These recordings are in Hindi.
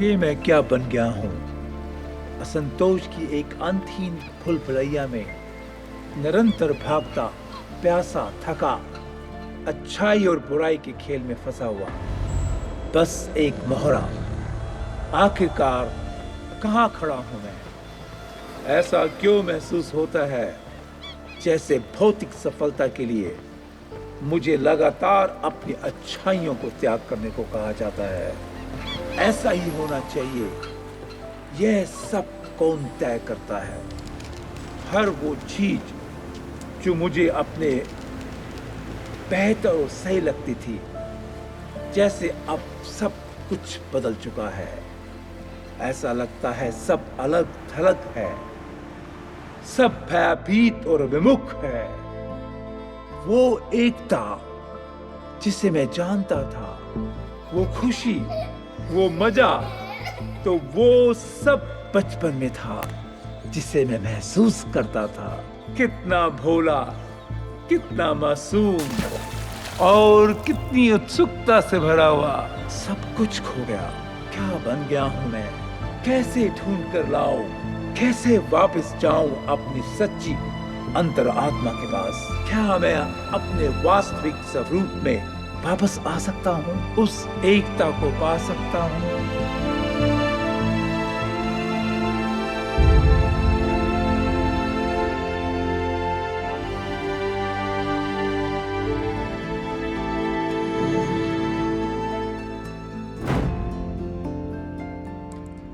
ये मैं क्या बन गया हूँ? असंतोष की एक अंतहीन भूलभुलैया में निरंतर भागता, प्यासा, थका, अच्छाई और बुराई के खेल में फंसा हुआ, बस एक मोहरा। आखिरकार कहाँ खड़ा हूँ मैं? ऐसा क्यों महसूस होता है जैसे भौतिक सफलता के लिए मुझे लगातार अपनी अच्छाइयों को त्याग करने को कहा जाता है? ऐसा ही होना चाहिए। यह सब कौन तय करता है? हर वो चीज जो मुझे अपने बेहतर और सही लगती थी, जैसे अब सब कुछ बदल चुका है। ऐसा लगता है सब अलग थलग है, सब भयभीत और विमुख है। वो एकता जिसे मैं जानता था, वो खुशी, वो मजा, तो वो सब बचपन में था जिसे मैं महसूस करता था। कितना भोला, कितना मासूम और कितनी उत्सुकता से भरा हुआ, सब कुछ खो गया। क्या बन गया हूं मैं? कैसे ढूंढ कर लाऊं? कैसे वापस जाऊं अपनी सच्ची अंतरात्मा के पास? क्या मैं अपने वास्तविक स्वरूप में वापस आ सकता हूँ? उस एकता को पा सकता हूँ?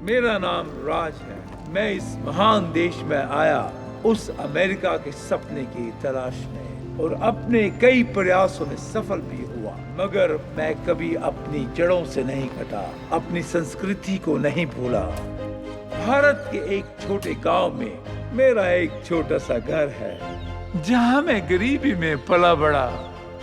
मेरा नाम राज है। मैं इस महान देश में आया उस अमेरिका के सपने की तलाश में, और अपने कई प्रयासों में सफल भी हुआ, मगर मैं कभी अपनी जड़ों से नहीं कटा, अपनी संस्कृति को नहीं भूला। भारत के एक छोटे गांव में मेरा एक छोटा सा घर है, जहां मैं गरीबी में पला बड़ा,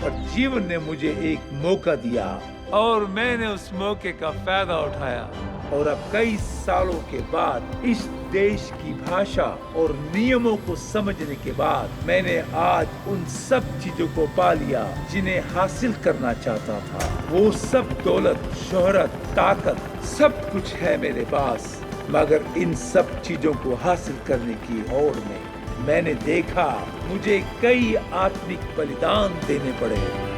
और जीवन ने मुझे एक मौका दिया और मैंने उस मौके का फायदा उठाया। और अब कई सालों के बाद इस देश की भाषा और नियमों को समझने के बाद मैंने आज उन सब चीजों को पा लिया जिन्हें हासिल करना चाहता था। वो सब दौलत, शोहरत, ताकत, सब कुछ है मेरे पास, मगर इन सब चीजों को हासिल करने की होड़ में मैंने देखा मुझे कई आत्मिक बलिदान देने पड़े।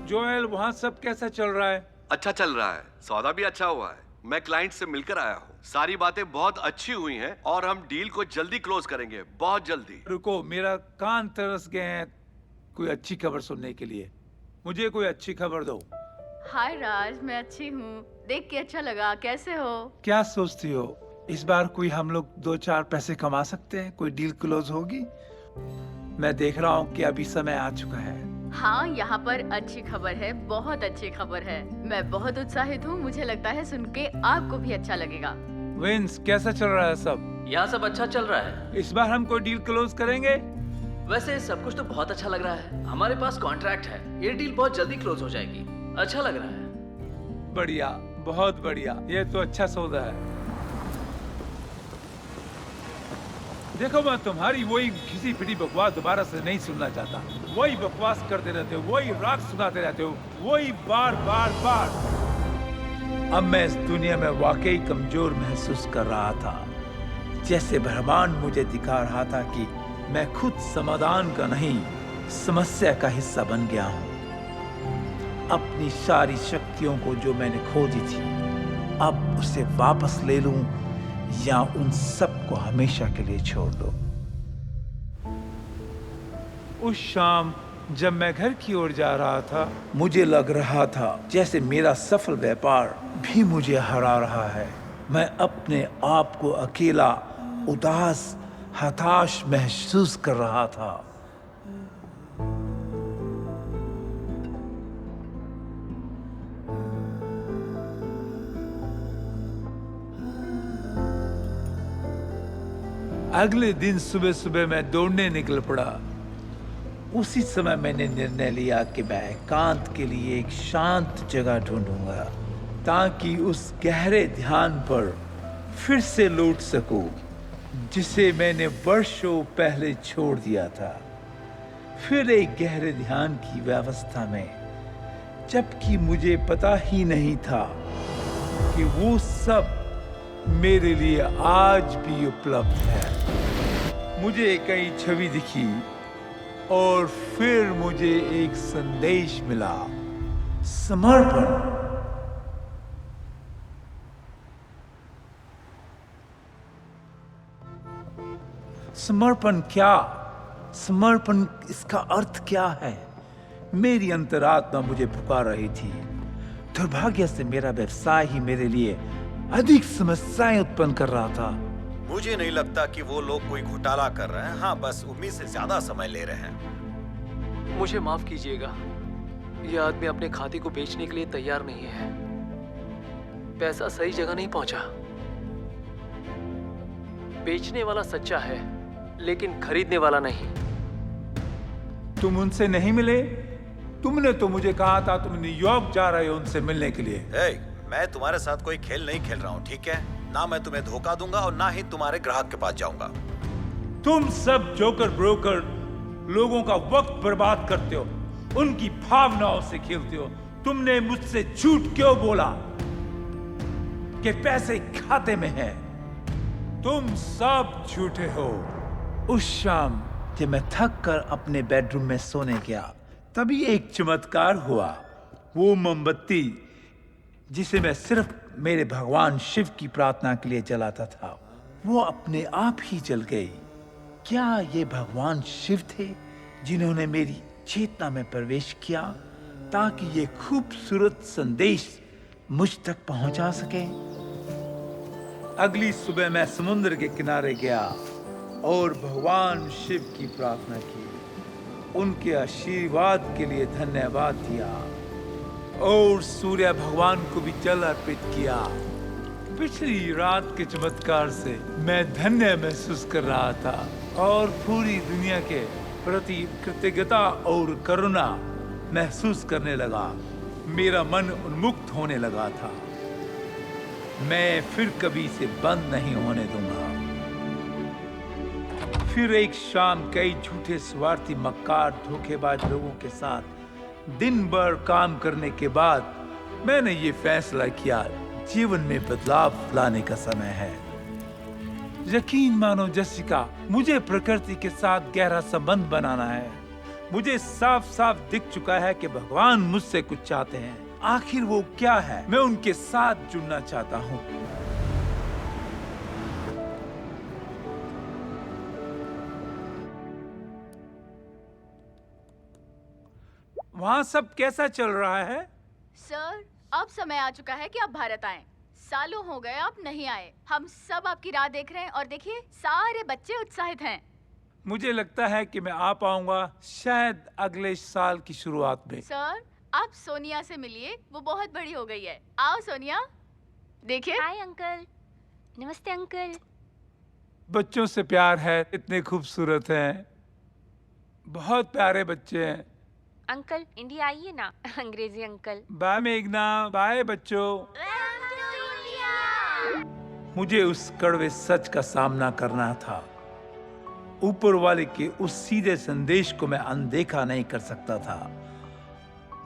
जोएल, वहाँ सब कैसा चल रहा है? अच्छा चल रहा है, सौदा भी अच्छा हुआ है। मैं क्लाइंट से मिलकर आया हूँ, सारी बातें बहुत अच्छी हुई हैं और हम डील को जल्दी क्लोज करेंगे, बहुत जल्दी। रुको, मेरा कान तरस गए हैं कोई अच्छी खबर सुनने के लिए। मुझे कोई अच्छी खबर दो। हाय राज, मैं अच्छी हूँ। देख के अच्छा लगा। कैसे हो? क्या सोचती हो, इस बार कोई हम लोग 2-4 पैसे कमा सकते हैं? कोई डील क्लोज होगी? मैं देख रहा हूँ कि अभी समय आ चुका है। हाँ, यहाँ पर अच्छी खबर है, बहुत अच्छी खबर है। मैं बहुत उत्साहित हूँ, मुझे लगता है सुन के आपको भी अच्छा लगेगा। विंस, कैसा चल रहा है सब? यहाँ सब अच्छा चल रहा है। इस बार हम कोई डील क्लोज करेंगे? वैसे सब कुछ तो बहुत अच्छा लग रहा है। हमारे पास कॉन्ट्रैक्ट है, ये डील बहुत जल्दी क्लोज हो जाएगी। अच्छा लग रहा है। बढ़िया, बहुत बढ़िया, ये तो अच्छा सौदा है। देखो, मैं तुम्हारी वही घिसी पिटी बकवास दोबारा से नहीं सुनना चाहता। वही बकवास करते रहते हो, वही राग सुनाते रहते हो, वही बार बार बार। अब मैं इस दुनिया में वाकई कमजोर महसूस कर रहा था, जैसे ब्रह्मांड मुझे दिखा रहा था कि मैं खुद समाधान का नहीं, समस्या का हिस्सा बन गया हूँ। अपनी सारी शक्तियों को जो मैंने खो दी थी, अब उसे वापस ले लूं या उन सब को हमेशा के लिए छोड़ दो। उस शाम जब मैं घर की ओर जा रहा था, मुझे लग रहा था जैसे मेरा सफल व्यापार भी मुझे हरा रहा है। मैं अपने आप को अकेला, उदास, हताश महसूस कर रहा था। अगले दिन सुबह सुबह मैं दौड़ने निकल पड़ा। उसी समय मैंने निर्णय लिया कि मैं एकांत के लिए एक शांत जगह ढूंढूंगा, ताकि उस गहरे ध्यान पर फिर से लौट सकूं जिसे मैंने वर्षों पहले छोड़ दिया था, फिर एक गहरे ध्यान की व्यवस्था में, जबकि मुझे पता ही नहीं था कि वो सब मेरे लिए आज भी उपलब्ध है। मुझे कई छवि दिखी और फिर मुझे एक संदेश मिला, समर्पण। समर्पण क्या? समर्पण, इसका अर्थ क्या है? मेरी अंतरात्मा मुझे पुकार रही थी। दुर्भाग्य से मेरा व्यवसाय ही मेरे लिए अधिक समस्याएं उत्पन्न कर रहा था। मुझे नहीं लगता कि वो लोग कोई घोटाला कर रहे हैं। हाँ, बस उम्मीद से ज्यादा समय ले रहे हैं। मुझे माफ कीजिएगा, यह आदमी अपने खाते को बेचने के लिए तैयार नहीं है। पैसा सही जगह नहीं पहुंचा। बेचने वाला सच्चा है, लेकिन खरीदने वाला नहीं। तुम उनसे नहीं मिले? तुमने तो मुझे कहा था तुम न्यूयॉर्क जा रहे हो उनसे मिलने के लिए। मैं तुम्हारे साथ कोई खेल नहीं खेल रहा हूँ, ठीक है? ना मैं तुम्हें धोखा दूंगा और ना ही तुम्हारे ग्राहक के पास जाऊंगा। तुम सब जोकर ब्रोकर लोगों का वक्त बर्बाद करते हो, उनकी भावनाओं से खेलते हो। तुमने मुझसे झूठ क्यों बोला कि पैसे खाते में है? तुम सब झूठे हो। उस शाम जब मैं थक कर अपने बेडरूम में सोने गया, तभी एक चमत्कार हुआ। वो मोमबत्ती जिसे मैं सिर्फ मेरे भगवान शिव की प्रार्थना के लिए जलाता था, वो अपने आप ही जल गई। क्या ये भगवान शिव थे जिन्होंने मेरी चेतना में प्रवेश किया ताकि ये खूबसूरत संदेश मुझ तक पहुंचा सके? अगली सुबह मैं समुद्र के किनारे गया और भगवान शिव की प्रार्थना की, उनके आशीर्वाद के लिए धन्यवाद दिया और सूर्य भगवान को भी जल अर्पित किया। पिछली रात के चमत्कार से मैं धन्य महसूस कर रहा था और पूरी दुनिया के प्रति कृतज्ञता और करुणा महसूस करने लगा। मेरा मन उन्मुक्त होने लगा था। मैं फिर कभी इसे बंद नहीं होने दूंगा। फिर एक शाम कई झूठे स्वार्थी मक्कार धोखेबाज लोगों के साथ दिन भर काम करने के बाद मैंने ये फैसला किया, जीवन में बदलाव लाने का समय है। यकीन मानो जसिका, मुझे प्रकृति के साथ गहरा संबंध बनाना है। मुझे साफ साफ दिख चुका है कि भगवान मुझसे कुछ चाहते हैं। आखिर वो क्या है? मैं उनके साथ जुड़ना चाहता हूँ। वहाँ सब कैसा चल रहा है? सर, अब समय आ चुका है कि आप भारत आएं। सालों हो गए आप नहीं आए। हम सब आपकी राह देख रहे हैं और देखिए सारे बच्चे उत्साहित हैं। मुझे लगता है कि मैं आ पाऊंगा शायद अगले साल की शुरुआत में। सर, आप सोनिया से मिलिए, वो बहुत बड़ी हो गई है। आओ सोनिया, देखिए। Hi uncle. नमस्ते अंकल। बच्चों से प्यार है, इतने खूबसूरत हैं, बहुत प्यारे बच्चे हैं। अंकल इंडिया आइए ना। अंग्रेजी अंकल। बाय मेघना, बाय बच्चों। मुझे उस कड़वे सच का सामना करना था। ऊपर वाले के उस सीधे संदेश को मैं अनदेखा नहीं कर सकता था।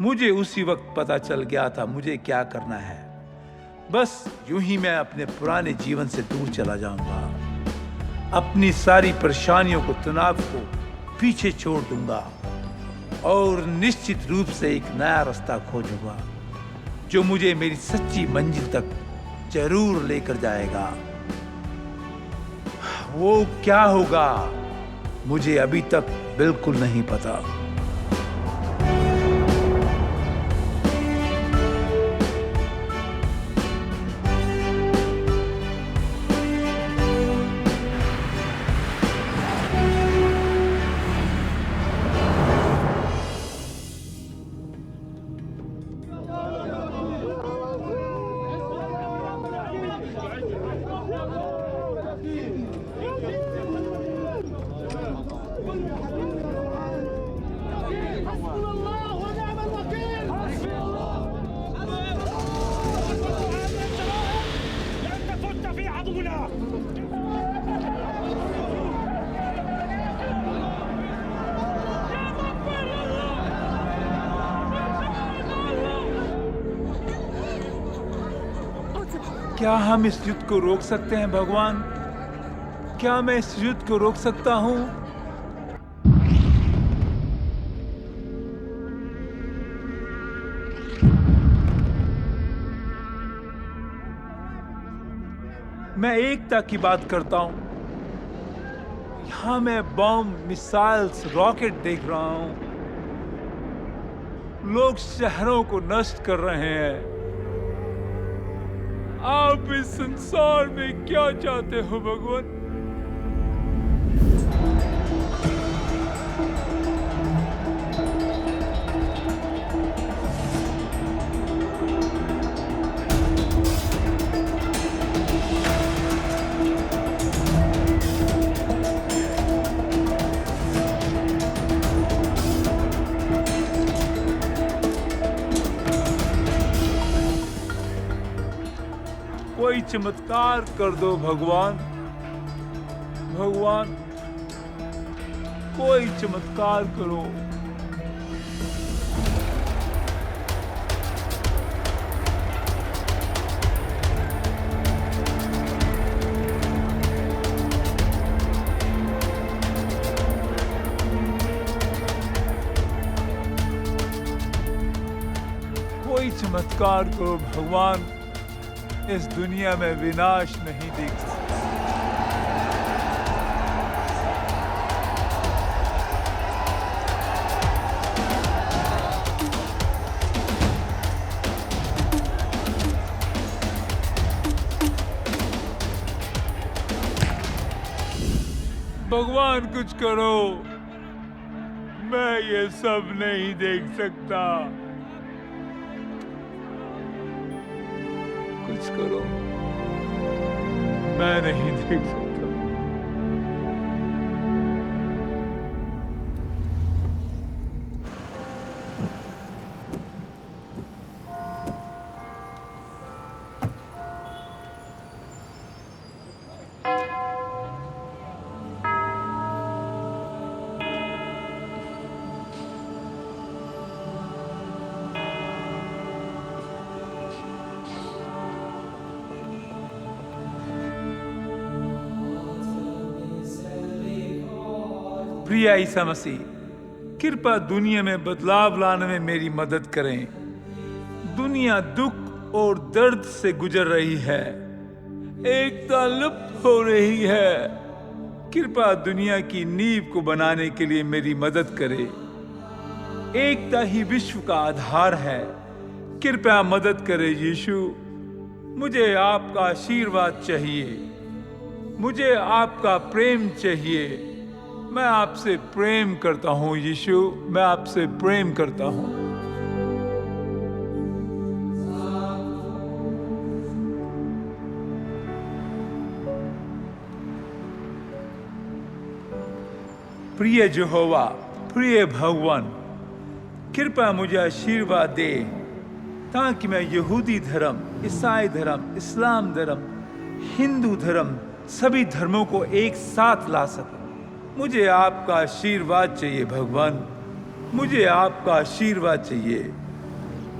मुझे उसी वक्त पता चल गया था मुझे क्या करना है। बस यूं ही मैं अपने पुराने जीवन से दूर चला जाऊंगा। अपनी सारी परेशानियों को, तनाव को पीछे छोड़ दूंगा और निश्चित रूप से एक नया रास्ता खोजूंगा जो मुझे मेरी सच्ची मंजिल तक जरूर लेकर जाएगा। वो क्या होगा मुझे अभी तक बिल्कुल नहीं पता। क्या हम इस युद्ध को रोक सकते हैं भगवान? क्या मैं इस युद्ध को रोक सकता हूँ? मैं एकता की बात करता हूँ। यहाँ मैं बम, मिसाइल्स, रॉकेट देख रहा हूँ। लोग शहरों को नष्ट कर रहे हैं। आप इस संसार में क्या चाहते हो भगवान? कोई चमत्कार कर दो भगवान। भगवान, कोई चमत्कार करो। कोई चमत्कार करो भगवान। इस दुनिया में विनाश नहीं देख सकता। भगवान कुछ करो। मैं ये सब नहीं देख सकता। कुछ करो। मैं नहीं देख सकता। प्रिय ईसा मसीह, कृपा दुनिया में बदलाव लाने में मेरी मदद करें। दुनिया दुख और दर्द से गुजर रही है। एकता लुप्त हो रही है। कृपा दुनिया की नींव को बनाने के लिए मेरी मदद करे। एकता ही विश्व का आधार है। कृपया मदद करे यीशु। मुझे आपका आशीर्वाद चाहिए। मुझे आपका प्रेम चाहिए। मैं आपसे प्रेम करता हूँ यीशु। मैं आपसे प्रेम करता हूँ। प्रिय यहोवा, प्रिय भगवान, कृपया मुझे आशीर्वाद दे ताकि मैं यहूदी धर्म, ईसाई धर्म, इस्लाम धर्म, हिंदू धर्म, सभी धर्मों को एक साथ ला सकूं। मुझे आपका आशीर्वाद चाहिए भगवान। मुझे आपका आशीर्वाद चाहिए।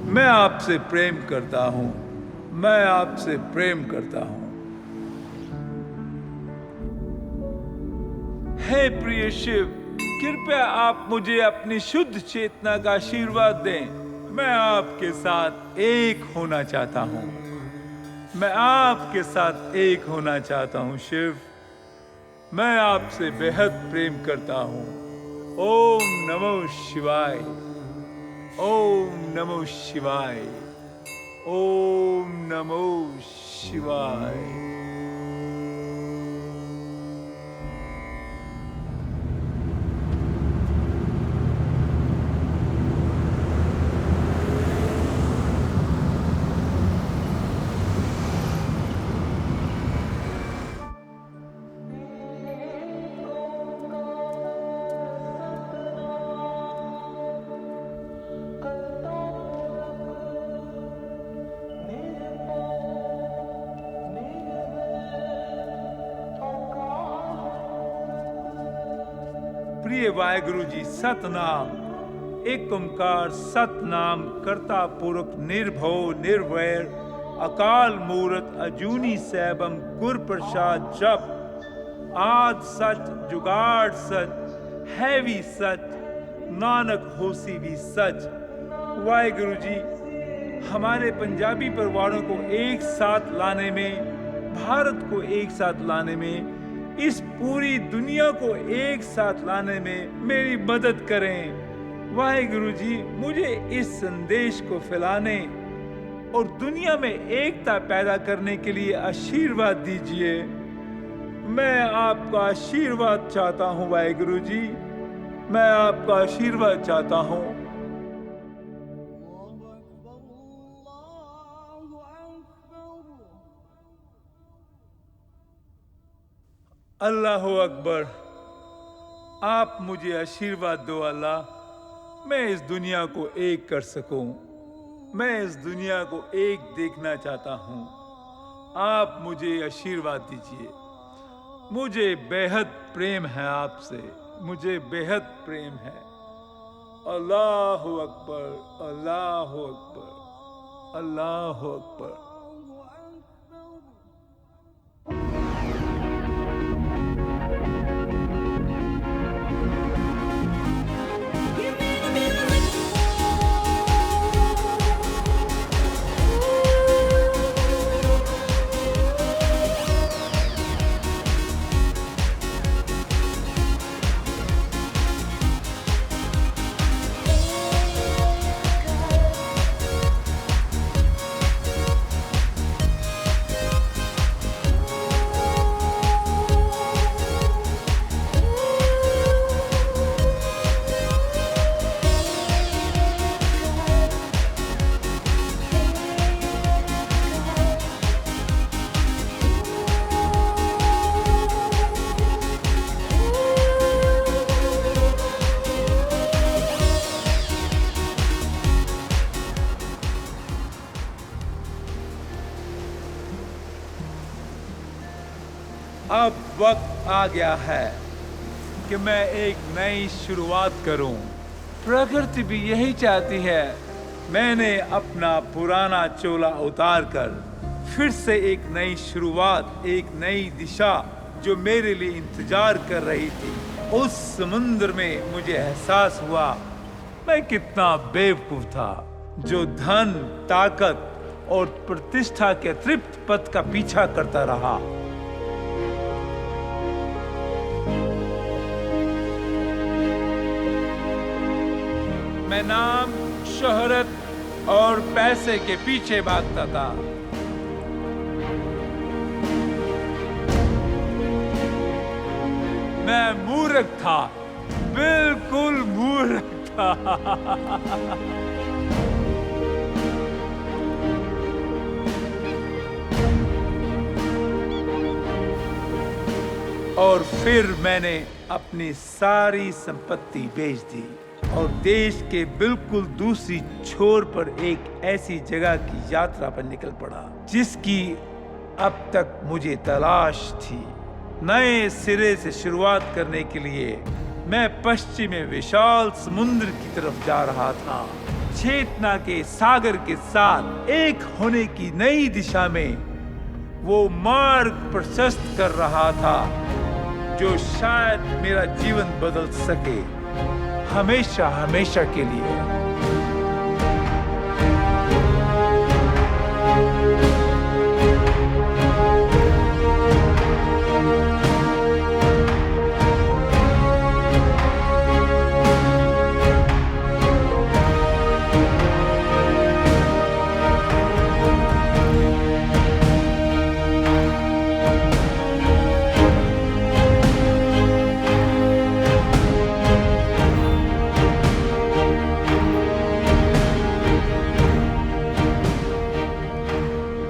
मैं आपसे प्रेम करता हूँ। मैं आपसे प्रेम करता हूँ। हे प्रिय शिव, कृपया आप मुझे अपनी शुद्ध चेतना का आशीर्वाद दें। मैं आपके साथ एक होना चाहता हूँ। मैं आपके साथ एक होना चाहता हूँ शिव। मैं आपसे बेहद प्रेम करता हूँ। ओम नमो शिवाय। ओम नमो शिवाय। ओम नमो शिवाय। प्रिय वाहेगुरु जी, सतनाम। एक ओंकार सतनाम, कर्ता पुरख, निर्भव निर्वैर, अकाल मूरत अजूनी सैबम गुर प्रसाद जप आद सच जुगाड़ सच है भी सच नानक होसी भी सच। वाहिगुरु जी, हमारे पंजाबी परिवारों को एक साथ लाने में, भारत को एक साथ लाने में, इस पूरी दुनिया को एक साथ लाने में मेरी मदद करें। वाहिगुरु जी, मुझे इस संदेश को फैलाने और दुनिया में एकता पैदा करने के लिए आशीर्वाद दीजिए। मैं आपका आशीर्वाद चाहता हूँ वाहिगुरु जी, मैं आपका आशीर्वाद चाहता हूँ। अल्लाह अकबर। आप मुझे आशीर्वाद दो अल्लाह, मैं इस दुनिया को एक कर सकूं। मैं इस दुनिया को एक देखना चाहता हूं। आप मुझे आशीर्वाद दीजिए। मुझे बेहद प्रेम है आपसे, मुझे बेहद प्रेम है। अल्लाह अकबर, अल्लाह अकबर, अल्लाह अकबर। अब वक्त आ गया है कि मैं एक नई शुरुआत करूं। प्रकृति भी यही चाहती है। मैंने अपना पुराना चोला उतार कर फिर से एक नई शुरुआत, एक नई दिशा जो मेरे लिए इंतजार कर रही थी। उस समुद्र में मुझे एहसास हुआ मैं कितना बेवकूफ था जो धन, ताकत और प्रतिष्ठा के तृप्त पद का पीछा करता रहा। मैं नाम, शोहरत और पैसे के पीछे भागता था। मैं मूर्ख था, बिल्कुल मूर्ख था। और फिर मैंने अपनी सारी संपत्ति बेच दी और देश के बिल्कुल दूसरी छोर पर एक ऐसी जगह की यात्रा पर निकल पड़ा जिसकी अब तक मुझे तलाश थी। नए सिरे से शुरुआत करने के लिए मैं पश्चिम में विशाल समुद्र की तरफ जा रहा था। चेतना के सागर के साथ एक होने की नई दिशा में वो मार्ग प्रशस्त कर रहा था जो शायद मेरा जीवन बदल सके, हमेशा हमेशा के लिए।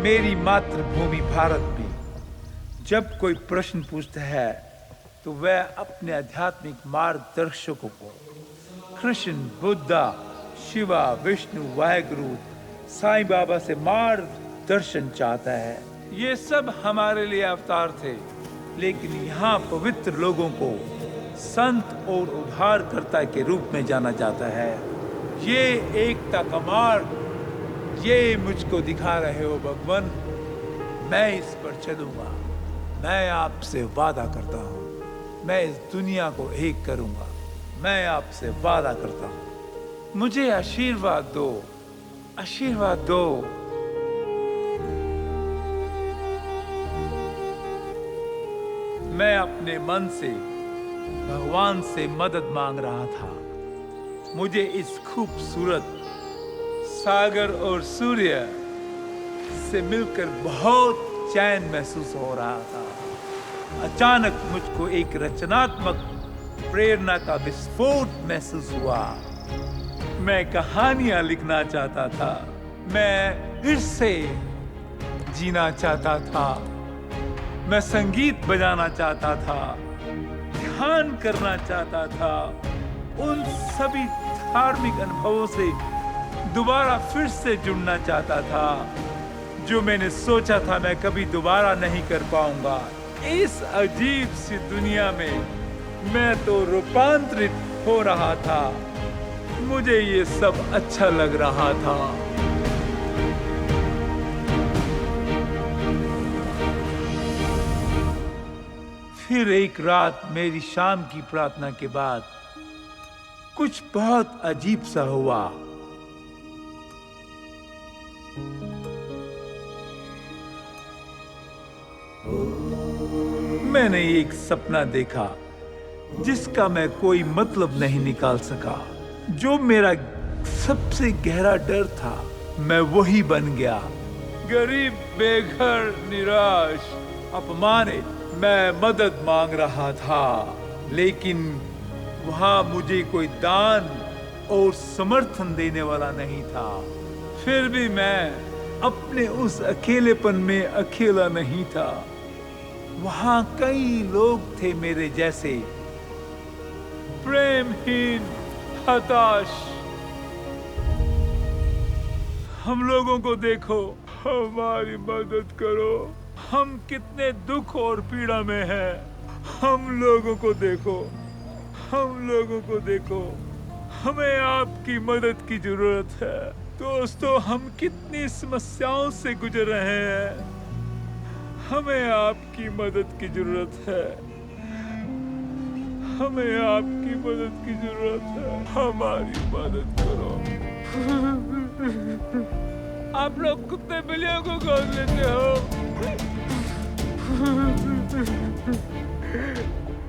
मेरी मातृभूमि भारत में जब कोई प्रश्न पूछता है तो वह अपने आध्यात्मिक मार्गदर्शकों को कृष्ण, बुद्धा, शिवा, विष्णु, वाहिगुरु, साईं बाबा से मार्गदर्शन चाहता है। ये सब हमारे लिए अवतार थे, लेकिन यहाँ पवित्र लोगों को संत और उद्धारकर्ता के रूप में जाना जाता है। ये एकता का मार्ग ये मुझको दिखा रहे हो भगवान, मैं इस पर चलूंगा। मैं आपसे वादा करता हूँ, मैं इस दुनिया को एक करूंगा। मैं आपसे वादा करता हूँ, मुझे आशीर्वाद दो, आशीर्वाद दो। मैं अपने मन से भगवान से मदद मांग रहा था। मुझे इस खूबसूरत सागर और सूर्य से मिलकर बहुत चैन महसूस हो रहा था। अचानक मुझको एक रचनात्मक प्रेरणा का विस्फोट महसूस हुआ। मैं कहानियां लिखना चाहता था, मैं फिर से जीना चाहता था, मैं संगीत बजाना चाहता था, ध्यान करना चाहता था, उन सभी धार्मिक अनुभवों से दोबारा फिर से जुड़ना चाहता था जो मैंने सोचा था मैं कभी दोबारा नहीं कर पाऊंगा। इस अजीब सी दुनिया में मैं तो रूपांतरित हो रहा था। मुझे ये सब अच्छा लग रहा था। फिर एक रात मेरी शाम की प्रार्थना के बाद कुछ बहुत अजीब सा हुआ। मैंने एक सपना देखा जिसका मैं कोई मतलब नहीं निकाल सका। जो मेरा सबसे गहरा डर था, मैं वही बन गया। गरीब, बेघर, निराश, अपमानित, मैं मदद मांग रहा था, लेकिन वहां मुझे कोई दान और समर्थन देने वाला नहीं था। फिर भी मैं अपने उस अकेलेपन में अकेला नहीं था। वहां कई लोग थे मेरे जैसे, प्रेमहीन, हताश। हम लोगों को देखो, हमारी मदद करो, हम कितने दुख और पीड़ा में हैं। हम लोगों को देखो, हम लोगों को देखो, हमें आपकी मदद की जरूरत है। दोस्तों, हम कितनी समस्याओं से गुजर रहे हैं, हमें आपकी मदद की जरूरत है। हमें आपकी मदद की जरूरत है, हमारी मदद करो। आप लोग कुत्ते बिल्लियों को गोद लेते हो,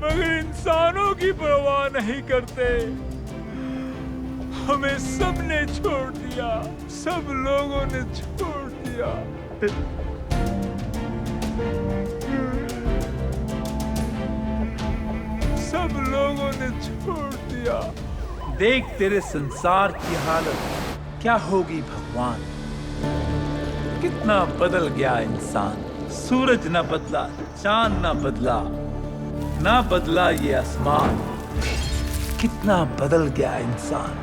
मगर इंसानों की परवाह नहीं करते। हमें सबने छोड़ दिया, सब लोगों ने छोड़ दिया। सब लोगों ने छोड़ दिया। देख तेरे संसार की हालत क्या होगी भगवान। कितना बदल गया इंसान। सूरज ना बदला, चांद ना बदला, ना बदला ये आसमान। कितना बदल गया इंसान।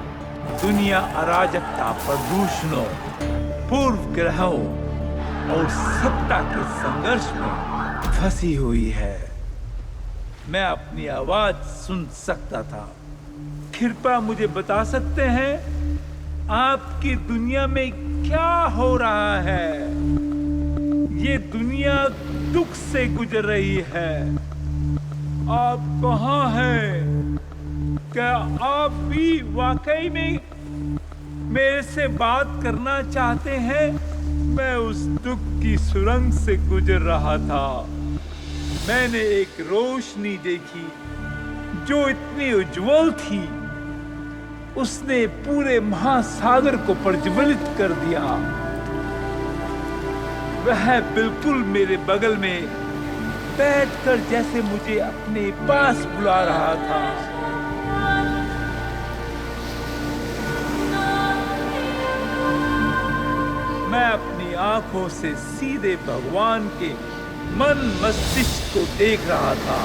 दुनिया अराजकता, प्रदूषणों, पूर्व ग्रहों और सत्ता के संघर्ष में फंसी हुई है। मैं अपनी आवाज सुन सकता था। कृपया मुझे बता सकते हैं आपकी दुनिया में क्या हो रहा है? ये दुनिया दुख से गुजर रही है। आप कहाँ हैं? क्या आप भी वाकई में मेरे से बात करना चाहते हैं? मैं उस दुख की सुरंग से गुजर रहा था। मैंने एक रोशनी देखी जो इतनी उज्जवल थी, उसने पूरे महासागर को प्रज्वलित कर दिया। वह बिल्कुल मेरे बगल में बैठकर जैसे मुझे अपने पास बुला रहा था। मैं अपनी आंखों से सीधे भगवान के मन मस्तिष्क को देख रहा था।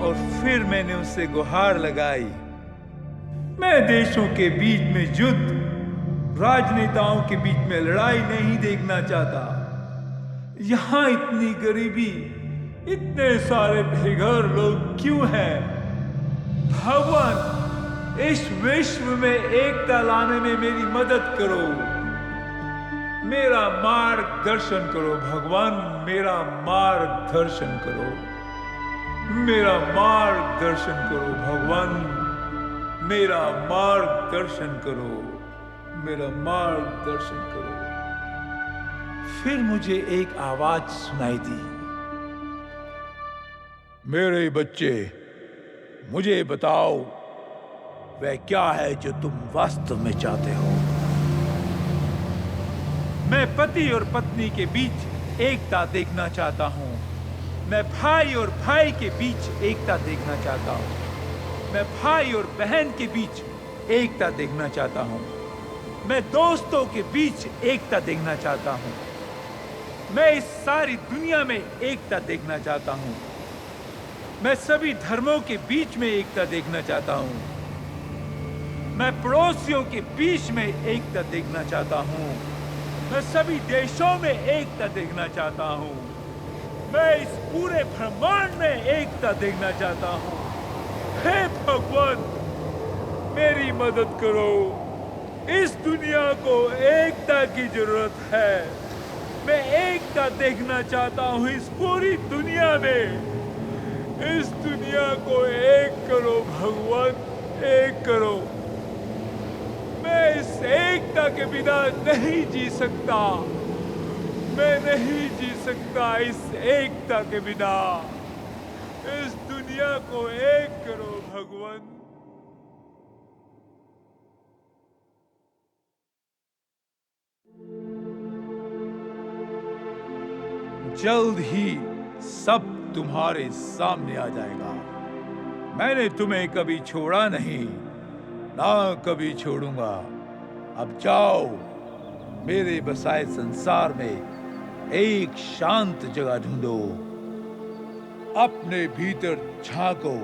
और फिर मैंने उसे गुहार लगाई, मैं देशों के बीच में युद्ध, राजनेताओं के बीच में लड़ाई नहीं देखना चाहता। यहां इतनी गरीबी, इतने सारे बेघर लोग क्यों हैं? भगवान, इस विश्व में एकता लाने में मेरी मदद करो। मेरा मार्गदर्शन करो भगवान, मेरा मार्गदर्शन करो, मेरा मार्गदर्शन करो भगवान, मेरा मार्गदर्शन करो, मेरा मार्गदर्शन करो। फिर मुझे एक आवाज सुनाई दी, मेरे बच्चे, मुझे बताओ वह क्या है जो तुम वास्तव में चाहते हो। मैं पति और पत्नी के बीच एकता देखना चाहता हूँ। मैं भाई और भाई के बीच एकता देखना चाहता हूँ। मैं भाई और बहन के बीच एकता देखना चाहता हूँ। मैं दोस्तों के बीच एकता देखना चाहता हूँ। मैं इस सारी दुनिया में एकता देखना चाहता हूँ। मैं सभी धर्मों के बीच में एकता देखना चाहता हूँ। मैं पड़ोसियों के बीच में एकता देखना चाहता हूँ। मैं सभी देशों में एकता देखना चाहता हूँ। मैं इस पूरे ब्रह्मांड में एकता देखना चाहता हूँ। हे भगवान, मेरी मदद करो। इस दुनिया को एकता की जरूरत है। मैं एकता देखना चाहता हूँ इस पूरी दुनिया में। इस दुनिया को एक करो भगवान, एक करो। मैं इस एकता के बिना नहीं जी सकता। मैं नहीं जी सकता इस एकता के बिना। इस दुनिया को एक करो भगवान। जल्द ही सब तुम्हारे सामने आ जाएगा। मैंने तुम्हें कभी छोड़ा नहीं, ना कभी छोड़ूंगा। अब जाओ, मेरे बसाए संसार में एक शांत जगह ढूंढो। अपने भीतर झांको।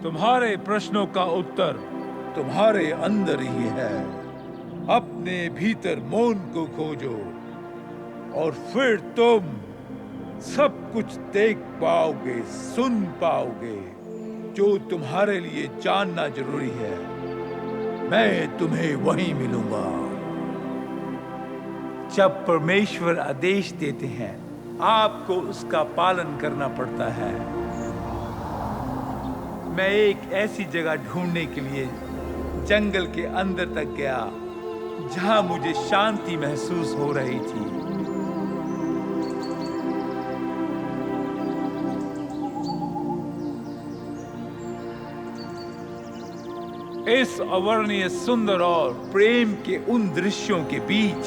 तुम्हारे प्रश्नों का उत्तर तुम्हारे अंदर ही है। अपने भीतर मौन को खोजो और फिर तुम सब कुछ देख पाओगे, सुन पाओगे जो तुम्हारे लिए जानना जरूरी है। मैं तुम्हें वहीं मिलूंगा। जब परमेश्वर आदेश देते हैं, आपको उसका पालन करना पड़ता है। मैं एक ऐसी जगह ढूंढने के लिए जंगल के अंदर तक गया जहां मुझे शांति महसूस हो रही थी। इस अवर्णीय सुंदर और प्रेम के उन दृश्यों के बीच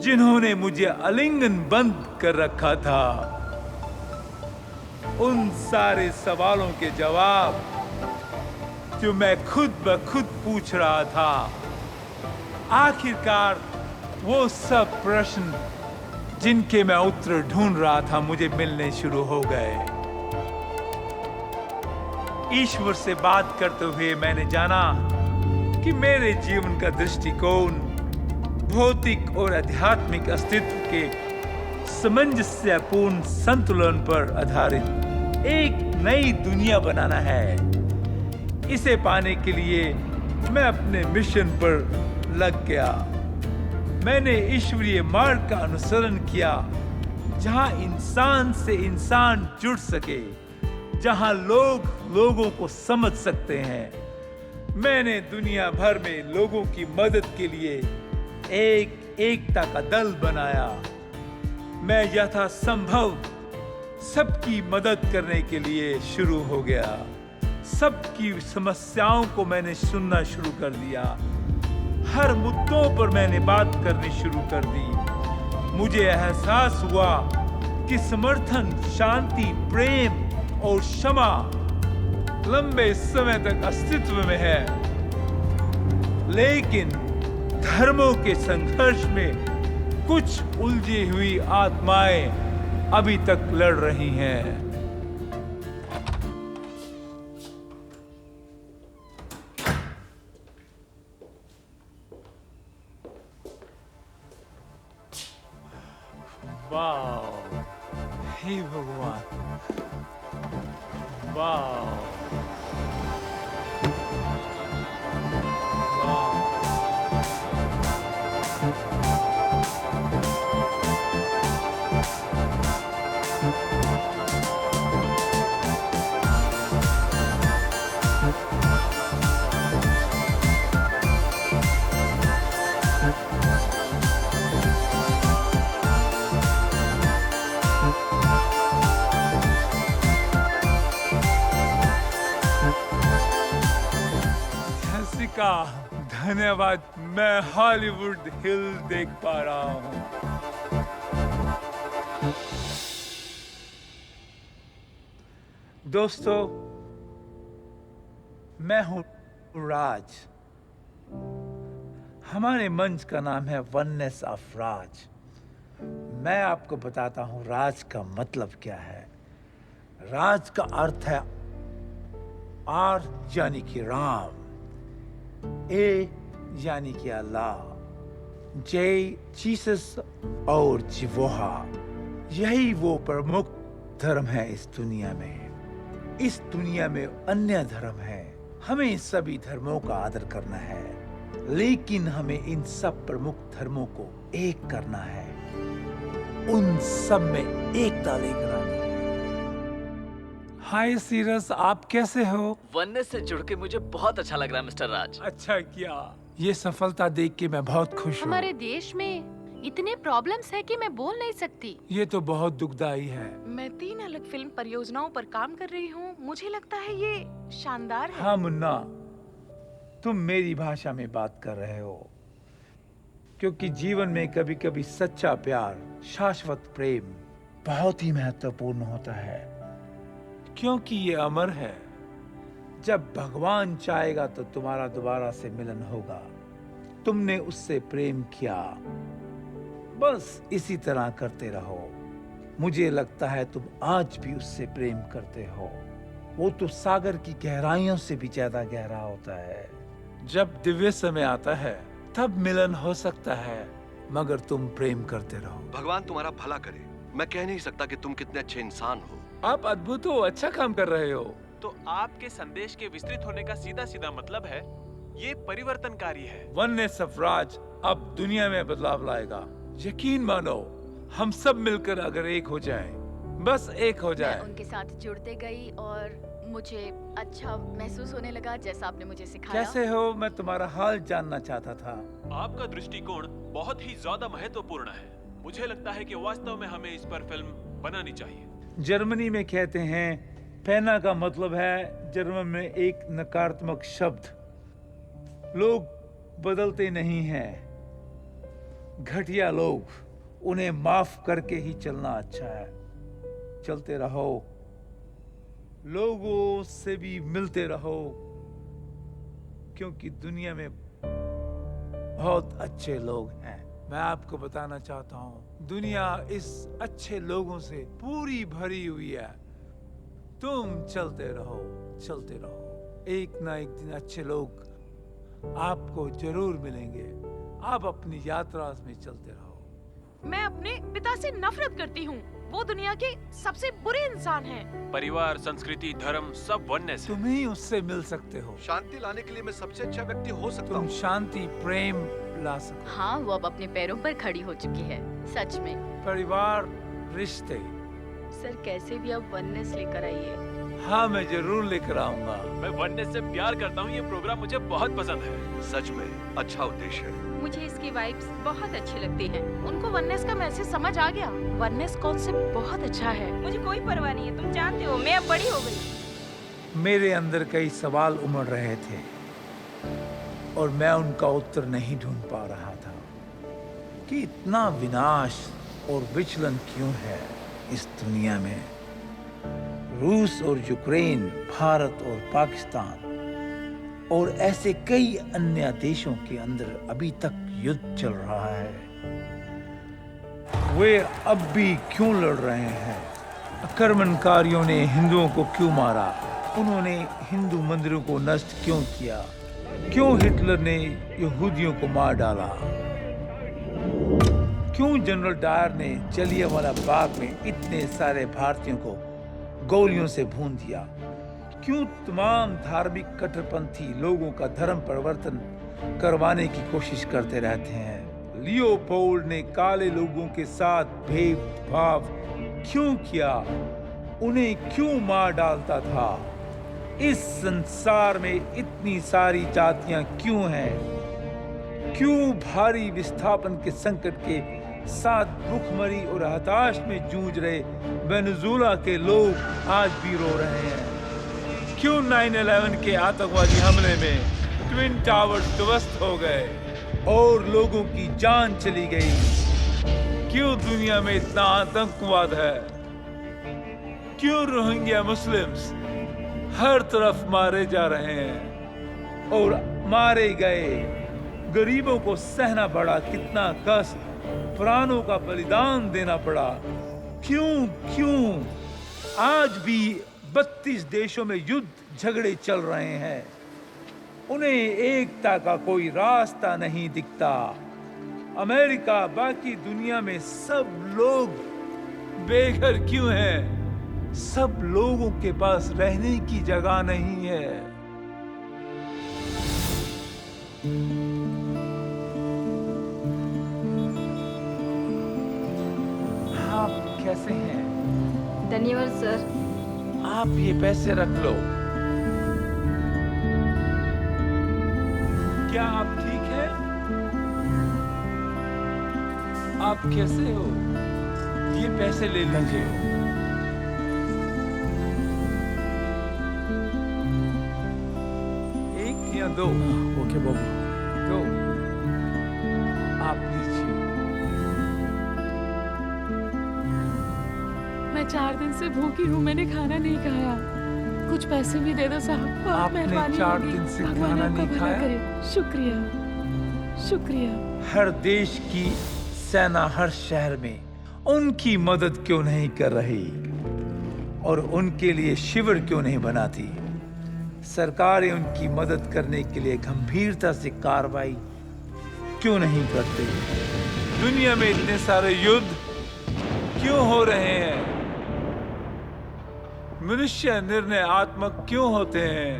जिन्होंने मुझे आलिंगन बंद कर रखा था, उन सारे सवालों के जवाब जो मैं खुद ब खुद पूछ रहा था, आखिरकार वो सब प्रश्न जिनके मैं उत्तर ढूंढ रहा था मुझे मिलने शुरू हो गए। ईश्वर से बात करते हुए मैंने जाना कि मेरे जीवन का दृष्टिकोण भौतिक और आध्यात्मिक अस्तित्व के सामंजस्यपूर्ण संतुलन पर आधारित एक नई दुनिया बनाना है। इसे पाने के लिए मैं अपने मिशन पर लग गया। मैंने ईश्वरीय मार्ग का अनुसरण किया, जहां इंसान से इंसान जुड़ सके, जहां लोग लोगों को समझ सकते हैं। मैंने दुनिया भर में लोगों की मदद के लिए एक एकता का दल बनाया। मैं यथासंभव सबकी मदद करने के लिए शुरू हो गया। सबकी समस्याओं को मैंने सुनना शुरू कर दिया। हर मुद्दों पर मैंने बात करनी शुरू कर दी। मुझे एहसास हुआ कि समर्थन, शांति, प्रेम और क्षमा लंबे समय तक अस्तित्व में है, लेकिन धर्मों के संघर्ष में कुछ उलझी हुई आत्माएं अभी तक लड़ रही हैं। वाह, हे भगवान, वाह, वाह। जैसिका, धन्यवाद, मैं हॉलीवुड हिल देख पा रहा हूँ। दोस्तों, मैं हूँ राज। हमारे मंच का नाम है वननेस ऑफ राज। मैं आपको बताता हूँ राज का मतलब क्या है। राज का अर्थ है आर यानी कि राम, ए यानी कि अल्लाह, जे जीसस और जिवोहा। यही वो प्रमुख धर्म है इस दुनिया में। इस दुनिया में अन्य धर्म है। हमें सभी धर्मों का आदर करना है, लेकिन हमें इन सब प्रमुख धर्मों को एक करना है, उन सब में एकता लेकर आनी है। हाय सीरस, आप कैसे हो? वननेस से जुड़ के मुझे बहुत अच्छा लग रहा है मिस्टर राज। अच्छा किया। ये सफलता देख के मैं बहुत खुश हूँ। हमारे देश में इतने प्रॉब्लम्स है कि मैं बोल नहीं सकती। ये तो बहुत दुखदाई है। मैं 3 अलग फिल्म परियोजनाओं पर काम कर रही हूँ। मुझे लगता है ये शानदार है। हाँ मुन्ना, तुम मेरी भाषा में बात कर रहे हो, क्योंकि जीवन में कभी कभी सच्चा प्यार, शाश्वत प्रेम बहुत ही महत्वपूर्ण होता है, क्योंकि ये अमर है। जब भगवान चाहेगा तो तुम्हारा दोबारा से मिलन होगा। तुमने उससे प्रेम किया, बस इसी तरह करते रहो। मुझे लगता है तुम आज भी उससे प्रेम करते हो। वो तो सागर की गहराइयों से भी ज्यादा गहरा होता है। जब दिव्य समय आता है तब मिलन हो सकता है, मगर तुम प्रेम करते रहो। भगवान तुम्हारा भला करे। मैं कह नहीं सकता कि तुम कितने अच्छे इंसान हो। आप अद्भुत हो, अच्छा काम कर रहे हो। तो आपके संदेश के विस्तृत होने का सीधा सीधा मतलब है ये परिवर्तनकारी है। वननेस ऑफ राज अब दुनिया में बदलाव लाएगा। यकीन मानो, हम सब मिलकर अगर एक हो जाएं, बस एक हो मैं जाए। उनके साथ जुड़ते गई और मुझे अच्छा महसूस होने लगा, जैसा आपने मुझे सिखाया। कैसे हो? मैं तुम्हारा हाल जानना चाहता था। आपका दृष्टिकोण बहुत ही ज्यादा महत्वपूर्ण है। मुझे लगता है कि वास्तव में हमें इस पर फिल्म बनानी चाहिए। जर्मनी में कहते हैं पैना का मतलब है जर्मन में एक नकारात्मक शब्द। लोग बदलते नहीं हैं, घटिया लोग, उन्हें माफ करके ही चलना अच्छा है। चलते रहो, लोगों से भी मिलते रहो, क्योंकि दुनिया में बहुत अच्छे लोग हैं। मैं आपको बताना चाहता हूँ, दुनिया इस अच्छे लोगों से पूरी भरी हुई है। तुम चलते रहो, चलते रहो। एक ना एक दिन अच्छे लोग आपको जरूर मिलेंगे। आप अपनी यात्रा में चलते रहो। मैं अपने पिता से नफरत करती हूँ। वो दुनिया के सबसे बुरे इंसान हैं। परिवार, संस्कृति, धर्म सब वननेस है। तुम ही उससे मिल सकते हो। शांति लाने के लिए मैं सबसे अच्छा व्यक्ति हो सकता तुम हूँ। शांति, प्रेम ला सकते हो। हाँ, वो अब अपने पैरों पर खड़ी हो चुकी है, सच में। परिवार, रिश्ते। सर, कैसे भी आप वननेस लेकर आइए। हाँ, मैं जरूर लेकर आऊंगा। मैं वननेस से प्यार करता हूँ। ये प्रोग्राम मुझे बहुत पसंद है। सच में अच्छा उद्देश्य है। मुझे इसकी वाइब्स बहुत अच्छी लगती हैं। उनको वननेस का मैसेज समझ आ गया। वननेस कॉन्सेप्ट बहुत अच्छा है। मुझे कोई परवाह नहीं है, तुम जानते हो मैं अब बड़ी हो गई। मेरे अंदर कई सवाल उमड़ रहे थे और मैं उनका उत्तर नहीं ढूंढ पा रहा था कि इतना विनाश और विचलन क्यों है इस दुनिया में। रूस और यूक्रेन, भारत और पाकिस्तान और ऐसे कई अन्य देशों के अंदर अभी तक युद्ध चल रहा है। वे अब भी क्यों लड़ रहे हैं? आक्रमणकारियों ने हिंदुओं को क्यों मारा? उन्होंने हिंदू मंदिरों को नष्ट क्यों किया? क्यों हिटलर ने यहूदियों को मार डाला? क्यों जनरल डायर ने जलियांवाला बाग में इतने सारे भारतीयों को गोलियों से भून दिया? क्यों तमाम धार्मिक कट्टरपंथी लोगों का धर्म परिवर्तन करवाने की कोशिश करते रहते हैं? लियोपोल्ड ने काले लोगों के साथ भेदभाव क्यों किया? उन्हें क्यों मार डालता था? इस संसार में इतनी सारी जातियां क्यों हैं? क्यों भारी विस्थापन के संकट के साथ भूखमरी और हताश में जूझ रहे वेनेजुएला के लोग आज भी रो रहे हैं? क्यों 9/11 के आतंकवादी हमले में ट्विन टावर्स ध्वस्त हो गए और लोगों की जान चली गई? क्यों दुनिया में इतना आतंकवाद है? क्यों रोहिंग्या मुस्लिम्स हर तरफ मारे जा रहे हैं और मारे गए गरीबों को सहना पड़ा कितना कष्ट, प्राणों का बलिदान देना पड़ा? क्यों आज भी 32 देशों में युद्ध झगड़े चल रहे हैं? उन्हें एकता का कोई रास्ता नहीं दिखता। अमेरिका, बाकी दुनिया में सब लोग बेघर क्यों हैं? सब लोगों के पास रहने की जगह नहीं है। आप कैसे हैं? धन्यवाद सर। आप ये पैसे रख लो। क्या आप ठीक हैं? आप कैसे हो? ये पैसे ले लीजिए। एक या दो? ओके बाबू। दो। आप लीजिए। मैं 4 दिन से भूखी हूँ, मैंने खाना नहीं खाया। कुछ पैसे भी दे दो साहब, बहुत आपने मेहरबानी 4 होगी। दिन से भगवान खाना आपका नहीं भला खाया? करे। शुक्रिया शुक्रिया। हर देश की सेना हर शहर में उनकी मदद क्यों नहीं कर रही और उनके लिए शिविर क्यों नहीं बनाती? सरकारें उनकी मदद करने के लिए गंभीरता से कार्रवाई क्यों नहीं करते? दुनिया में इतने सारे युद्ध क्यों हो रहे हैं? मनुष्य निर्णयात्मक क्यों होते हैं?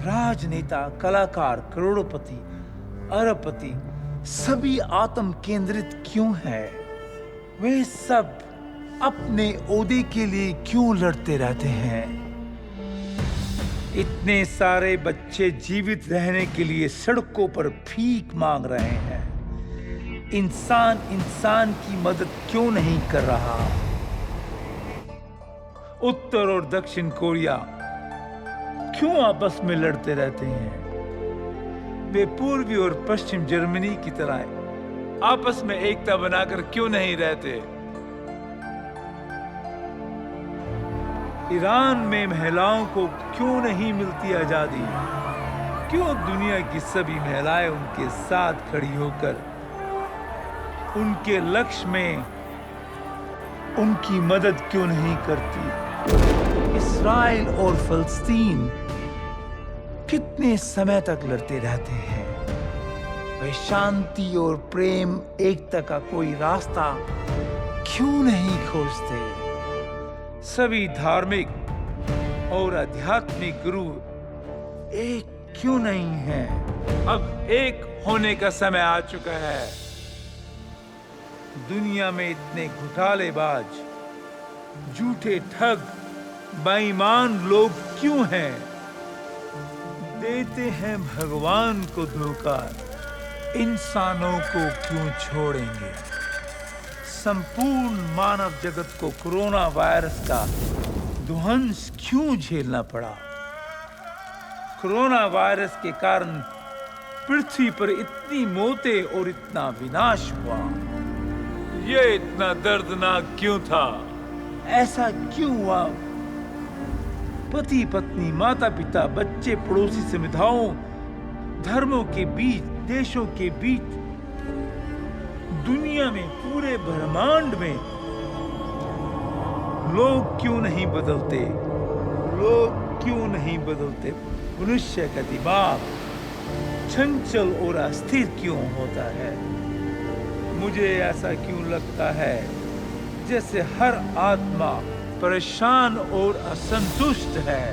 राजनेता, कलाकार, करोड़पति, अरबपति सभी आत्म केंद्रित क्यों हैं? वे सब अपने ओहदे के लिए क्यों लड़ते रहते हैं? इतने सारे बच्चे जीवित रहने के लिए सड़कों पर भीख मांग रहे हैं। इंसान इंसान की मदद क्यों नहीं कर रहा? उत्तर और दक्षिण कोरिया क्यों आपस में लड़ते रहते हैं? वे पूर्वी और पश्चिम जर्मनी की तरह आपस में एकता बनाकर क्यों नहीं रहते? ईरान में महिलाओं को क्यों नहीं मिलती आजादी? क्यों दुनिया की सभी महिलाएं उनके साथ खड़ी होकर उनके लक्ष्य में उनकी मदद क्यों नहीं करती? इस्राइल और फलस्तीन कितने समय तक लड़ते रहते हैं? वे शांति और प्रेम, एकता का कोई रास्ता क्यों नहीं खोजते? सभी धार्मिक और आध्यात्मिक गुरु एक क्यों नहीं हैं? अब एक होने का समय आ चुका है। दुनिया में इतने घोटालेबाज, झूठे ठग, बेईमान लोग क्यों हैं? देते हैं भगवान को धोखा, इंसानों को क्यों छोड़ेंगे? संपूर्ण मानव जगत को कोरोना वायरस का ध्वंस क्यों झेलना पड़ा? कोरोना वायरस के कारण पृथ्वी पर इतनी मौतें और इतना विनाश हुआ। ये इतना दर्दनाक क्यों था? ऐसा क्यों हुआ? पति पत्नी, माता पिता, बच्चे, पड़ोसी, समुदायों, धर्मों के बीच, देशों के बीच, दुनिया में, पूरे ब्रह्मांड में लोग क्यों नहीं बदलते? लोग क्यों नहीं बदलते? मनुष्य का दिमाग चंचल और अस्थिर क्यों होता है? मुझे ऐसा क्यों लगता है जैसे हर आत्मा परेशान और असंतुष्ट है।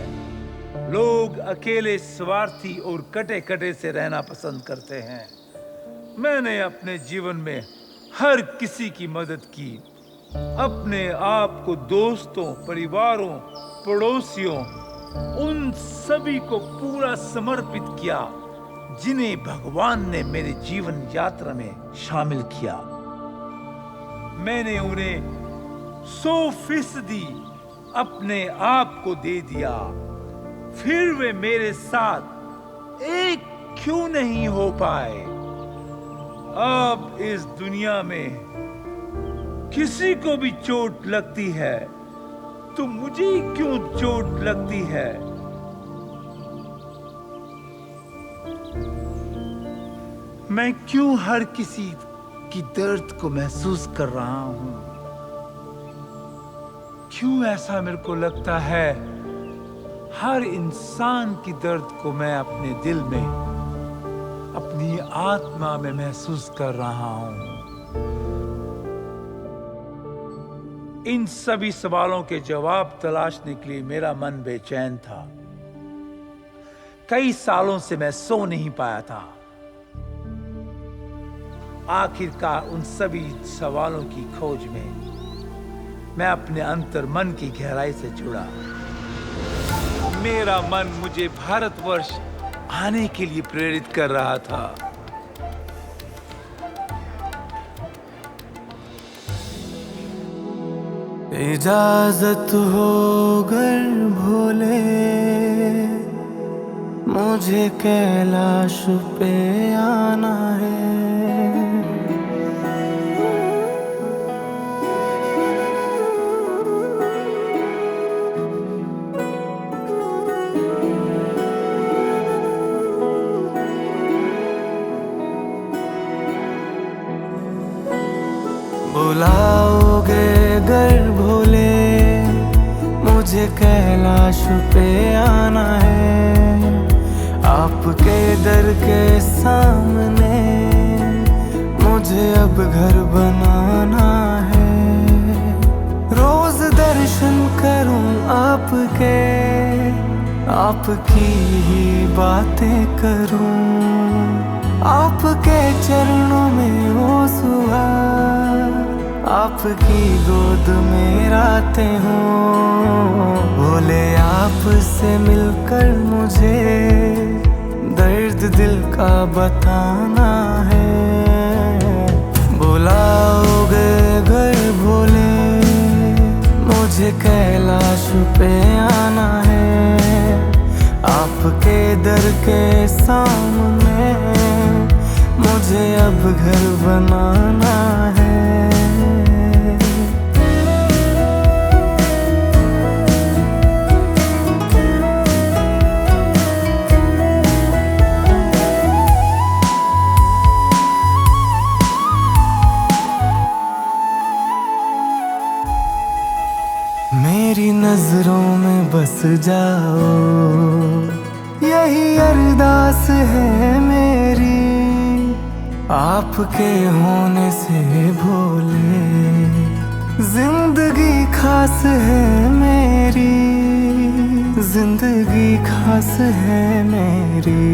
लोग अकेले, स्वार्थी और कटे कटे से रहना पसंद करते हैं। मैंने अपने जीवन में हर किसी की मदद की, अपने आप को दोस्तों, परिवारों, पड़ोसियों, उन सभी को पूरा समर्पित किया जिन्हें भगवान ने मेरे जीवन यात्रा में शामिल किया। मैंने उन्हें 100% अपने आप को दे दिया। फिर वे मेरे साथ एक क्यों नहीं हो पाए? अब इस दुनिया में किसी को भी चोट लगती है तो मुझे क्यों चोट लगती है? मैं क्यों हर किसी की दर्द को महसूस कर रहा हूं? क्यों ऐसा मेरे को लगता है हर इंसान की दर्द को मैं अपने दिल में, अपनी आत्मा में महसूस कर रहा हूं? इन सभी सवालों के जवाब तलाशने के लिए मेरा मन बेचैन था। कई सालों से मैं सो नहीं पाया था। आखिरकार उन सभी सवालों की खोज में मैं अपने अंतर मन की गहराई से जुड़ा। मेरा मन मुझे भारतवर्ष आने के लिए प्रेरित कर रहा था। इजाजत हो गर भोले, मुझे कैलाश पे आना है। बुलाओगे गर भोले, मुझे कैलाश पे आना है। आपके दर के सामने मुझे अब घर बनाना है। रोज दर्शन करूं आपके, आपकी ही बातें करूं। आपके चरणों में वो सुहाग, आपकी गोद में रातें हों। बोले आपसे मिलकर मुझे दर्द दिल का बताना है। बुलाओगे घर भोले, मुझे कैलाश पे आना है। आपके दर के सामने मुझे अब घर बनाना है। मेरी नजरों में बस जाओ, यही अरदास है मेरी। आपके होने से भोले जिंदगी खास है मेरी, जिंदगी खास है मेरी।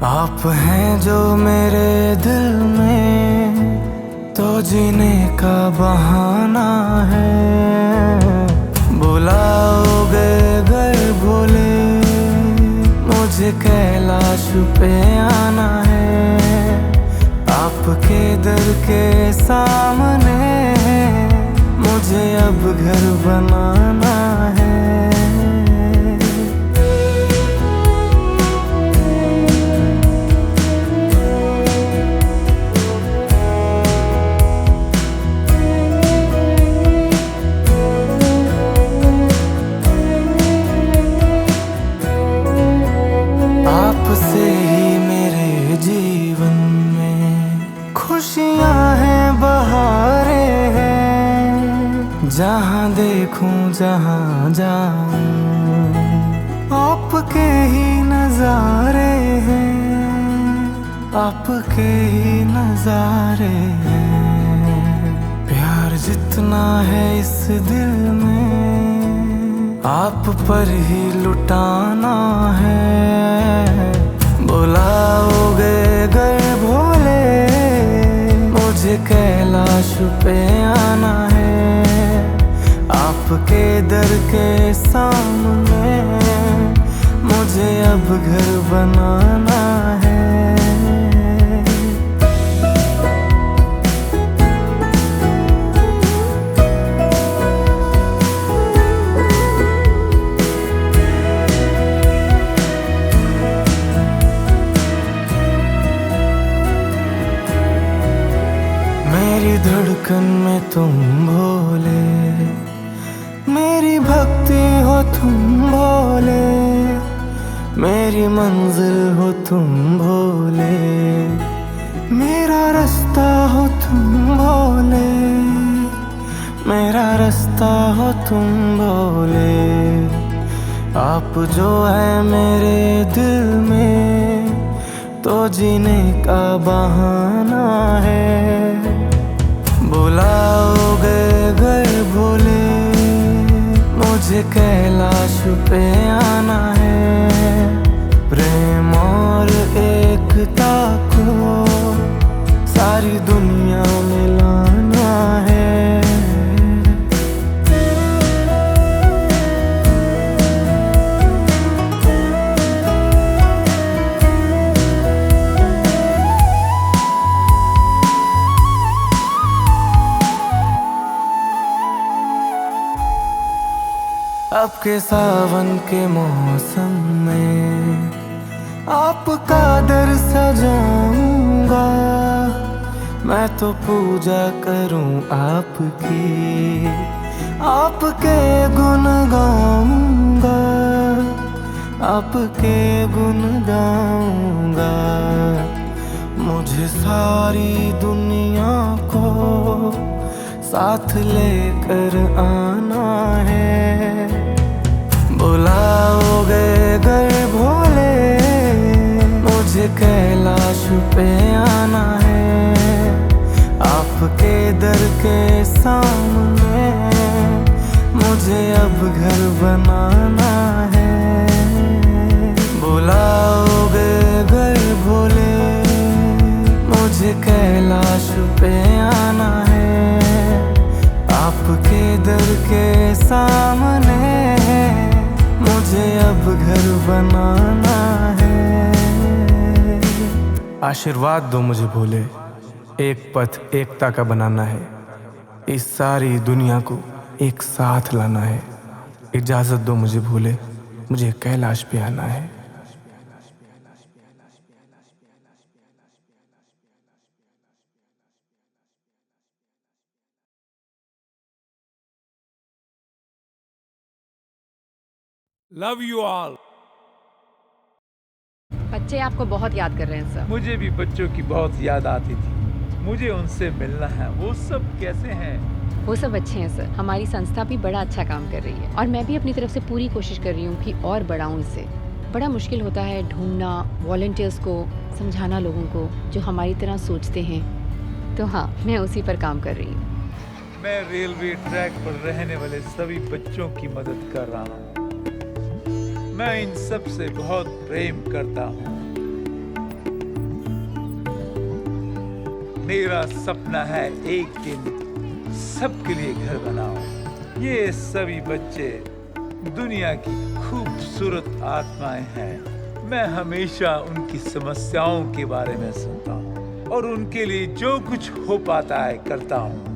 आप हैं जो मेरे दिल में, तो जीने का बहाना है। बुलाओगे घर भोले, मुझे कैलाश पे आना है। आपके दर के सामने मुझे अब घर बनाना है। आपसे ही मेरे जीवन में खुशियां हैं, बहारें हैं। जहां देखूं जहां जाऊं, आपके ही नजारे हैं। आपके ही नजारे हैं। प्यार जितना है इस दिल में आप पर ही लुटाना है। बुलाओगे गए भोले मुझे कैलाश पे आना है। आपके दर के सामने मुझे अब घर बनाना है। मेरी धड़कन में तुम भोले, मेरी भक्ति हो तुम भोले, मेरी मंजिल हो तुम भोले, मेरा रास्ता हो तुम भोले, मेरा रास्ता हो तुम भोले। आप जो है मेरे दिल में तो जीने का बहाना है। बुलाओगे गए भोले मुझे कैलाश पे आना है। प्रेम और एकता को सारी दुनिया में लाना है। अब के सावन के मौसम में आपका दर सजाऊंगा। मैं तो पूजा करूं आपकी, आपके गुण गाऊंगा, आपके गुण गाऊंगा। मुझे सारी दुनिया को साथ लेकर आना है। बुलाओगे गए भोले मुझे कैलाश पे आना है। आपके दर के सामने मुझे अब घर बनाना है। बुलाओगे गए भोले मुझे कैलाश पे आना है। आपके दर के सामने मुझे अब घर बनाना है। आशीर्वाद दो मुझे भोले, एक पथ एकता का बनाना है। इस सारी दुनिया को एक साथ लाना है। इजाजत दो मुझे भोले, मुझे कैलाश पे आना है। Love you all. बच्चे आपको बहुत याद कर रहे हैं सर। मुझे भी बच्चों की बहुत याद आती थी। मुझे उनसे मिलना है। वो सब कैसे हैं? वो सब अच्छे हैं सर। हमारी संस्था भी बड़ा अच्छा काम कर रही है और मैं भी अपनी तरफ से पूरी कोशिश कर रही हूँ कि और बढ़ाऊँ इसे। बड़ा मुश्किल होता है ढूंढना, वॉलंटियर्स को समझाना, लोगों को जो हमारी तरह सोचते हैं। तो हाँ, मैं उसी पर काम कर रही हूँ। मैं रेलवे ट्रैक पर रहने वाले सभी बच्चों की मदद कर रहा हूँ। मैं इन सब से बहुत प्रेम करता हूँ। मेरा सपना है एक दिन सबके लिए घर बनाओ। ये सभी बच्चे दुनिया की खूबसूरत आत्माएं हैं। मैं हमेशा उनकी समस्याओं के बारे में सुनता हूँ और उनके लिए जो कुछ हो पाता है करता हूँ।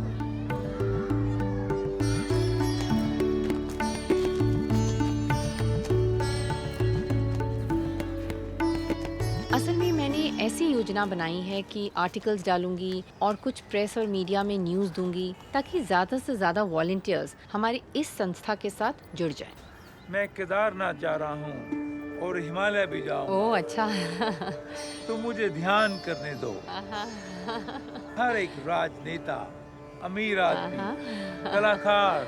असल में मैंने ऐसी योजना बनाई है कि आर्टिकल्स डालूंगी और कुछ प्रेस और मीडिया में न्यूज़ दूंगी ताकि ज़्यादा से ज़्यादा वॉलंटियर्स हमारी इस संस्था के साथ जुड़ जाएं। मैं केदारनाथ जा रहा हूँ और हिमालय भी जाऊँगा। ओह अच्छा। तो मुझे ध्यान करने दो। हर एक राजनेता, अमीर आदमी, कलाकार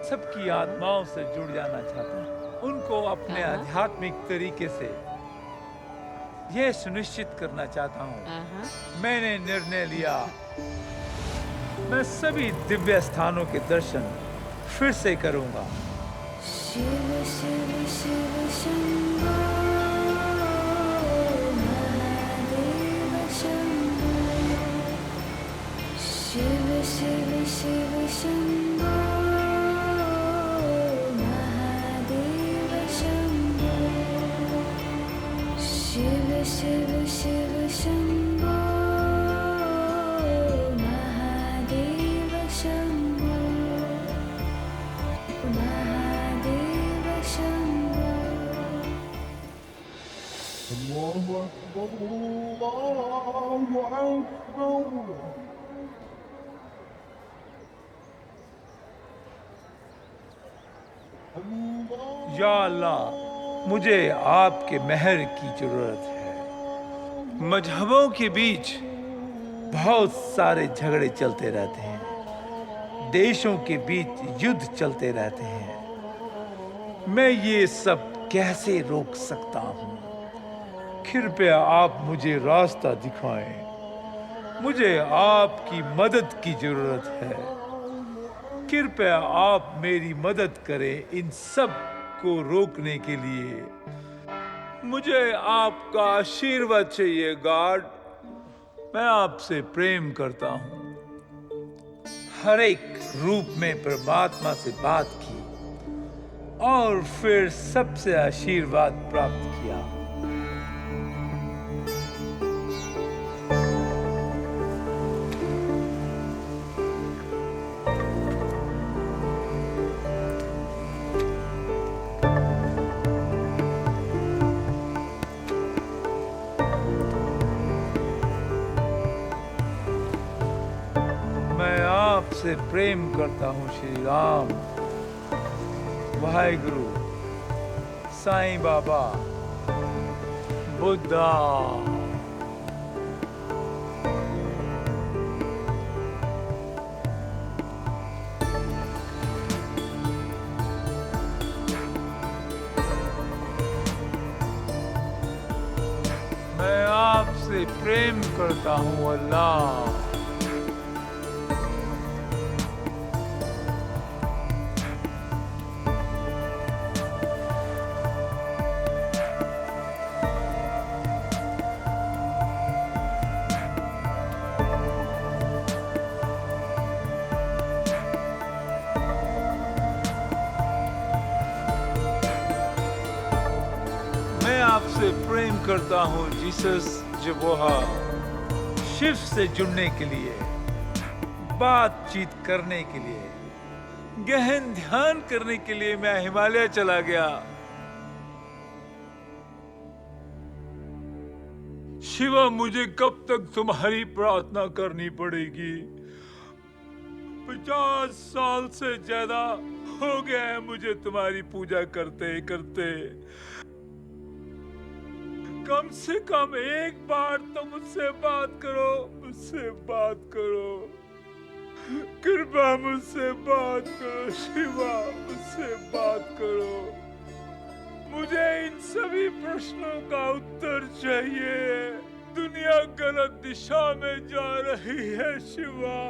सबकी आत्माओं से जुड़ जाना चाहता हूँ। उनको अपने आध्यात्मिक तरीके से यह सुनिश्चित करना चाहता हूँ, मैंने निर्णय लिया, मैं सभी दिव्य स्थानों के दर्शन फिर से करूँगा। शिव शिव शिव शंभो महादेव शंभो, शिव शिव शिव शंभो महादेव शंभो, शिव शिव शिव शंभो महादेव शंभो, महादेव शंभो। या अल्लाह, मुझे आपके मेहर की जरूरत है। मजहबों के बीच बहुत सारे झगड़े चलते रहते हैं, देशों के बीच युद्ध चलते रहते हैं। मैं ये सब कैसे रोक सकता हूँ? कृपया आप मुझे रास्ता दिखाएं। मुझे आपकी मदद की जरूरत है। कृपया आप मेरी मदद करें इन सब को रोकने के लिए। मुझे आपका आशीर्वाद चाहिए गॉड। मैं आपसे प्रेम करता हूँ। हर एक रूप में परमात्मा से बात की और फिर सबसे आशीर्वाद प्राप्त किया। से प्रेम करता हूँ श्री राम, वाहेगुरु, साईं बाबा, बुद्धा। मैं आपसे प्रेम करता हूँ अल्लाह। आपसे प्रेम करता हूँ जीसस यहोवा। शिव से जुड़ने के लिए, बातचीत करने के लिए, गहन ध्यान करने के लिए मैं हिमालय चला गया। शिवा, मुझे कब तक तुम्हारी प्रार्थना करनी पड़ेगी? 50 साल से ज्यादा हो गया है मुझे तुम्हारी पूजा करते करते। कम से कम एक बार तो मुझसे बात करो, मुझसे बात करो। कृपा मुझसे बात करो शिवा, मुझसे बात करो। मुझे इन सभी प्रश्नों का उत्तर चाहिए। दुनिया गलत दिशा में जा रही है शिवा,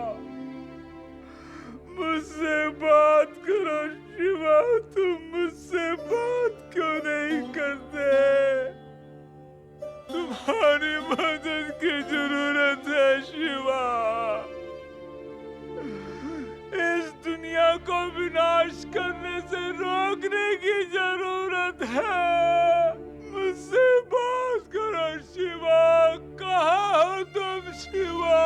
मुझसे बात करो शिवा। तुम मुझसे बात क्यों नहीं करते? तुम्हारी मदद की जरूरत है शिवा। इस दुनिया को विनाश करने से रोकने की जरूरत है। मुझसे बात करो शिवा। कहाँ हो तुम शिवा?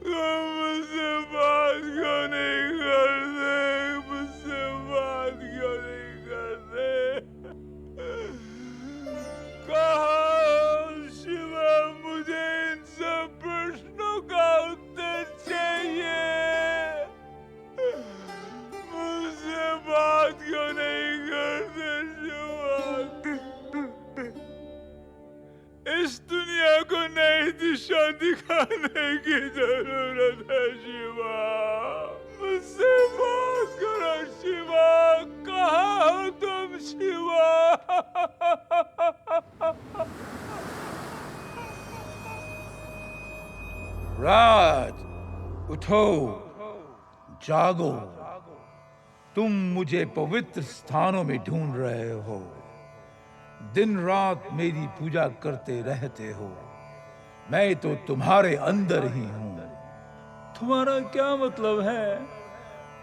तुम मुझसे बात क्यों नहीं करते? मुझसे बात क्यों नहीं करते? कहाँ हो शिवा? मुझे इन सब प्रश्नों का उत्तर चाहिए। मुझसे बात क्यों नहीं करते शिवा? इस दुनिया को नई दिशा दिखाने की जरूरत है शिवा। मुझसे बात करो शिवा। कहाँ उठो, जागो। तुम मुझे पवित्र स्थानों में ढूंढ रहे हो, दिन रात मेरी पूजा करते रहते हो। मैं तो तुम्हारे अंदर ही हूं। तुम्हारा क्या मतलब है?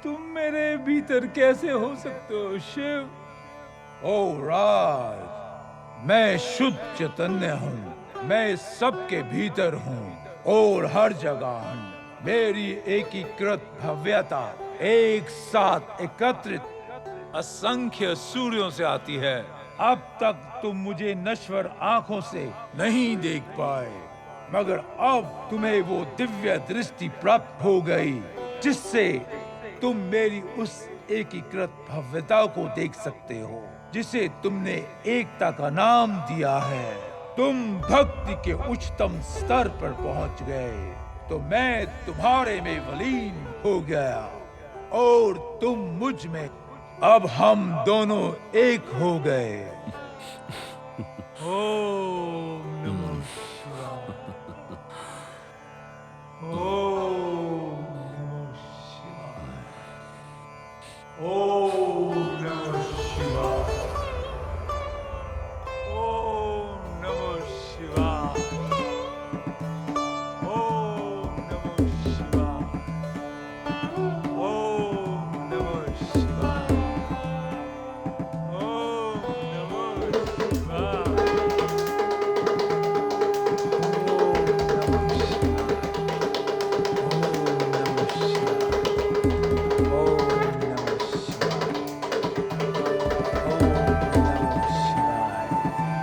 तुम मेरे भीतर कैसे हो सकते हो शिव? ओ राज, मैं शुद्ध चैतन्य हूँ। मैं सबके भीतर हूँ और हर जगह हूँ। मेरी एकीकृत भव्यता एक साथ एकत्रित असंख्य सूर्यों से आती है। अब तक तुम मुझे नश्वर आंखों से नहीं देख पाए, मगर अब तुम्हें वो दिव्य दृष्टि प्राप्त हो गई जिससे तुम मेरी उस एकीकृत भव्यता को देख सकते हो जिसे तुमने एकता का नाम दिया है। तुम भक्ति के उच्चतम स्तर पर पहुंच गए तो मैं तुम्हारे में विलीन हो गया और तुम मुझ में। अब हम दोनों एक हो गए। ओम नमः शिवाय। ओम नमः शिवाय। ओम नमः शिवाय। ओम नमः शिवाय। ओम नमः शिवाय। ओम नमः शिवाय। ओम नमः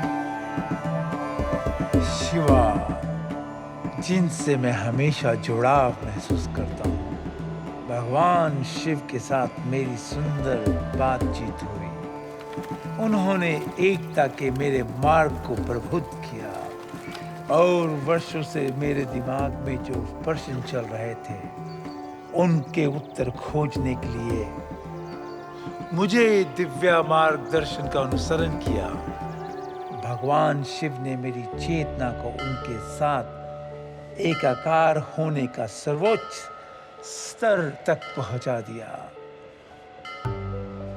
शिवाय। शिवा, जिनसे मैं हमेशा जुड़ाव महसूस करता हूँ, भगवान शिव के साथ मेरी सुंदर बातचीत हुई। उन्होंने एकता के मेरे मार्ग को प्रबुद्ध किया और वर्षों से मेरे दिमाग में जो प्रश्न चल रहे थे उनके उत्तर खोजने के लिए मुझे दिव्य मार्गदर्शन का अनुसरण किया। भगवान शिव ने मेरी चेतना को उनके साथ एकाकार होने का सर्वोच्च स्तर तक पहुंचा दिया।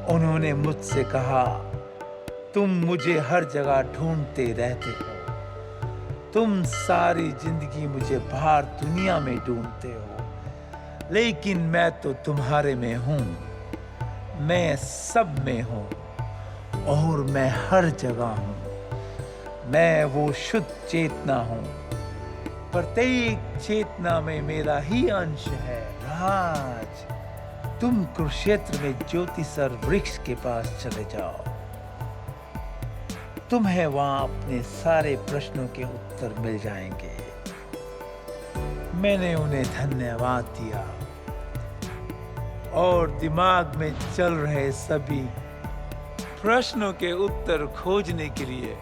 उन्होंने मुझसे कहा, तुम मुझे हर जगह ढूंढते रहते हो। तुम सारी जिंदगी मुझे बाहर दुनिया में ढूंढते हो, लेकिन मैं तो तुम्हारे में हूं। मैं सब में हूं और मैं हर जगह हूं। मैं वो शुद्ध चेतना हूं। प्रत्येक चेतना में मेरा ही अंश है। राज, तुम कुरुक्षेत्र में ज्योतिसर वृक्ष के पास चले जाओ। तुम्हें वहां अपने सारे प्रश्नों के उत्तर मिल जाएंगे। मैंने उन्हें धन्यवाद दिया और दिमाग में चल रहे सभी प्रश्नों के उत्तर खोजने के लिए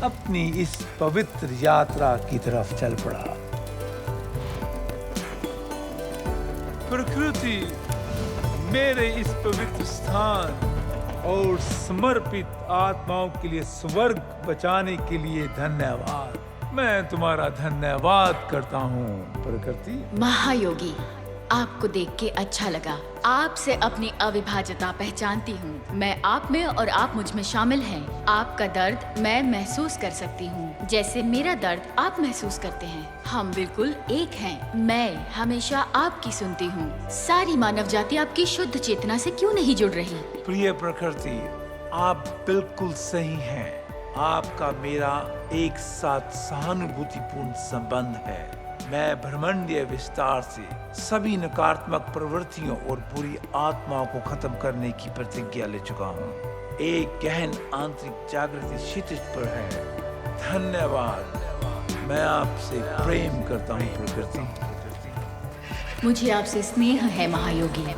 अपनी इस पवित्र यात्रा की तरफ चल पड़ा। प्रकृति, मेरे इस पवित्र स्थान और समर्पित आत्माओं के लिए स्वर्ग बचाने के लिए धन्यवाद। मैं तुम्हारा धन्यवाद करता हूँ प्रकृति। महायोगी, आपको देख के अच्छा लगा। आपसे अपनी अविभाज्यता पहचानती हूँ। मैं आप में और आप मुझ में शामिल हैं। आपका दर्द मैं महसूस कर सकती हूँ, जैसे मेरा दर्द आप महसूस करते हैं। हम बिल्कुल एक हैं। मैं हमेशा आपकी सुनती हूँ। सारी मानव जाति आपकी शुद्ध चेतना से क्यों नहीं जुड़ रही? प्रिय प्रकृति, आप बिल्कुल सही हैं। आपका मेरा एक साथ सहानुभूतिपूर्ण संबंध है। मैं ब्रह्मांडीय विस्तार से सभी नकारात्मक प्रवृत्तियों और बुरी आत्माओं को खत्म करने की प्रतिज्ञा ले चुका हूँ। एक गहन आंतरिक जागृति क्षितिज पर है। धन्यवाद। मैं आपसे प्रेम करता हूँ प्रकृति। मुझे आपसे स्नेह है महायोगी।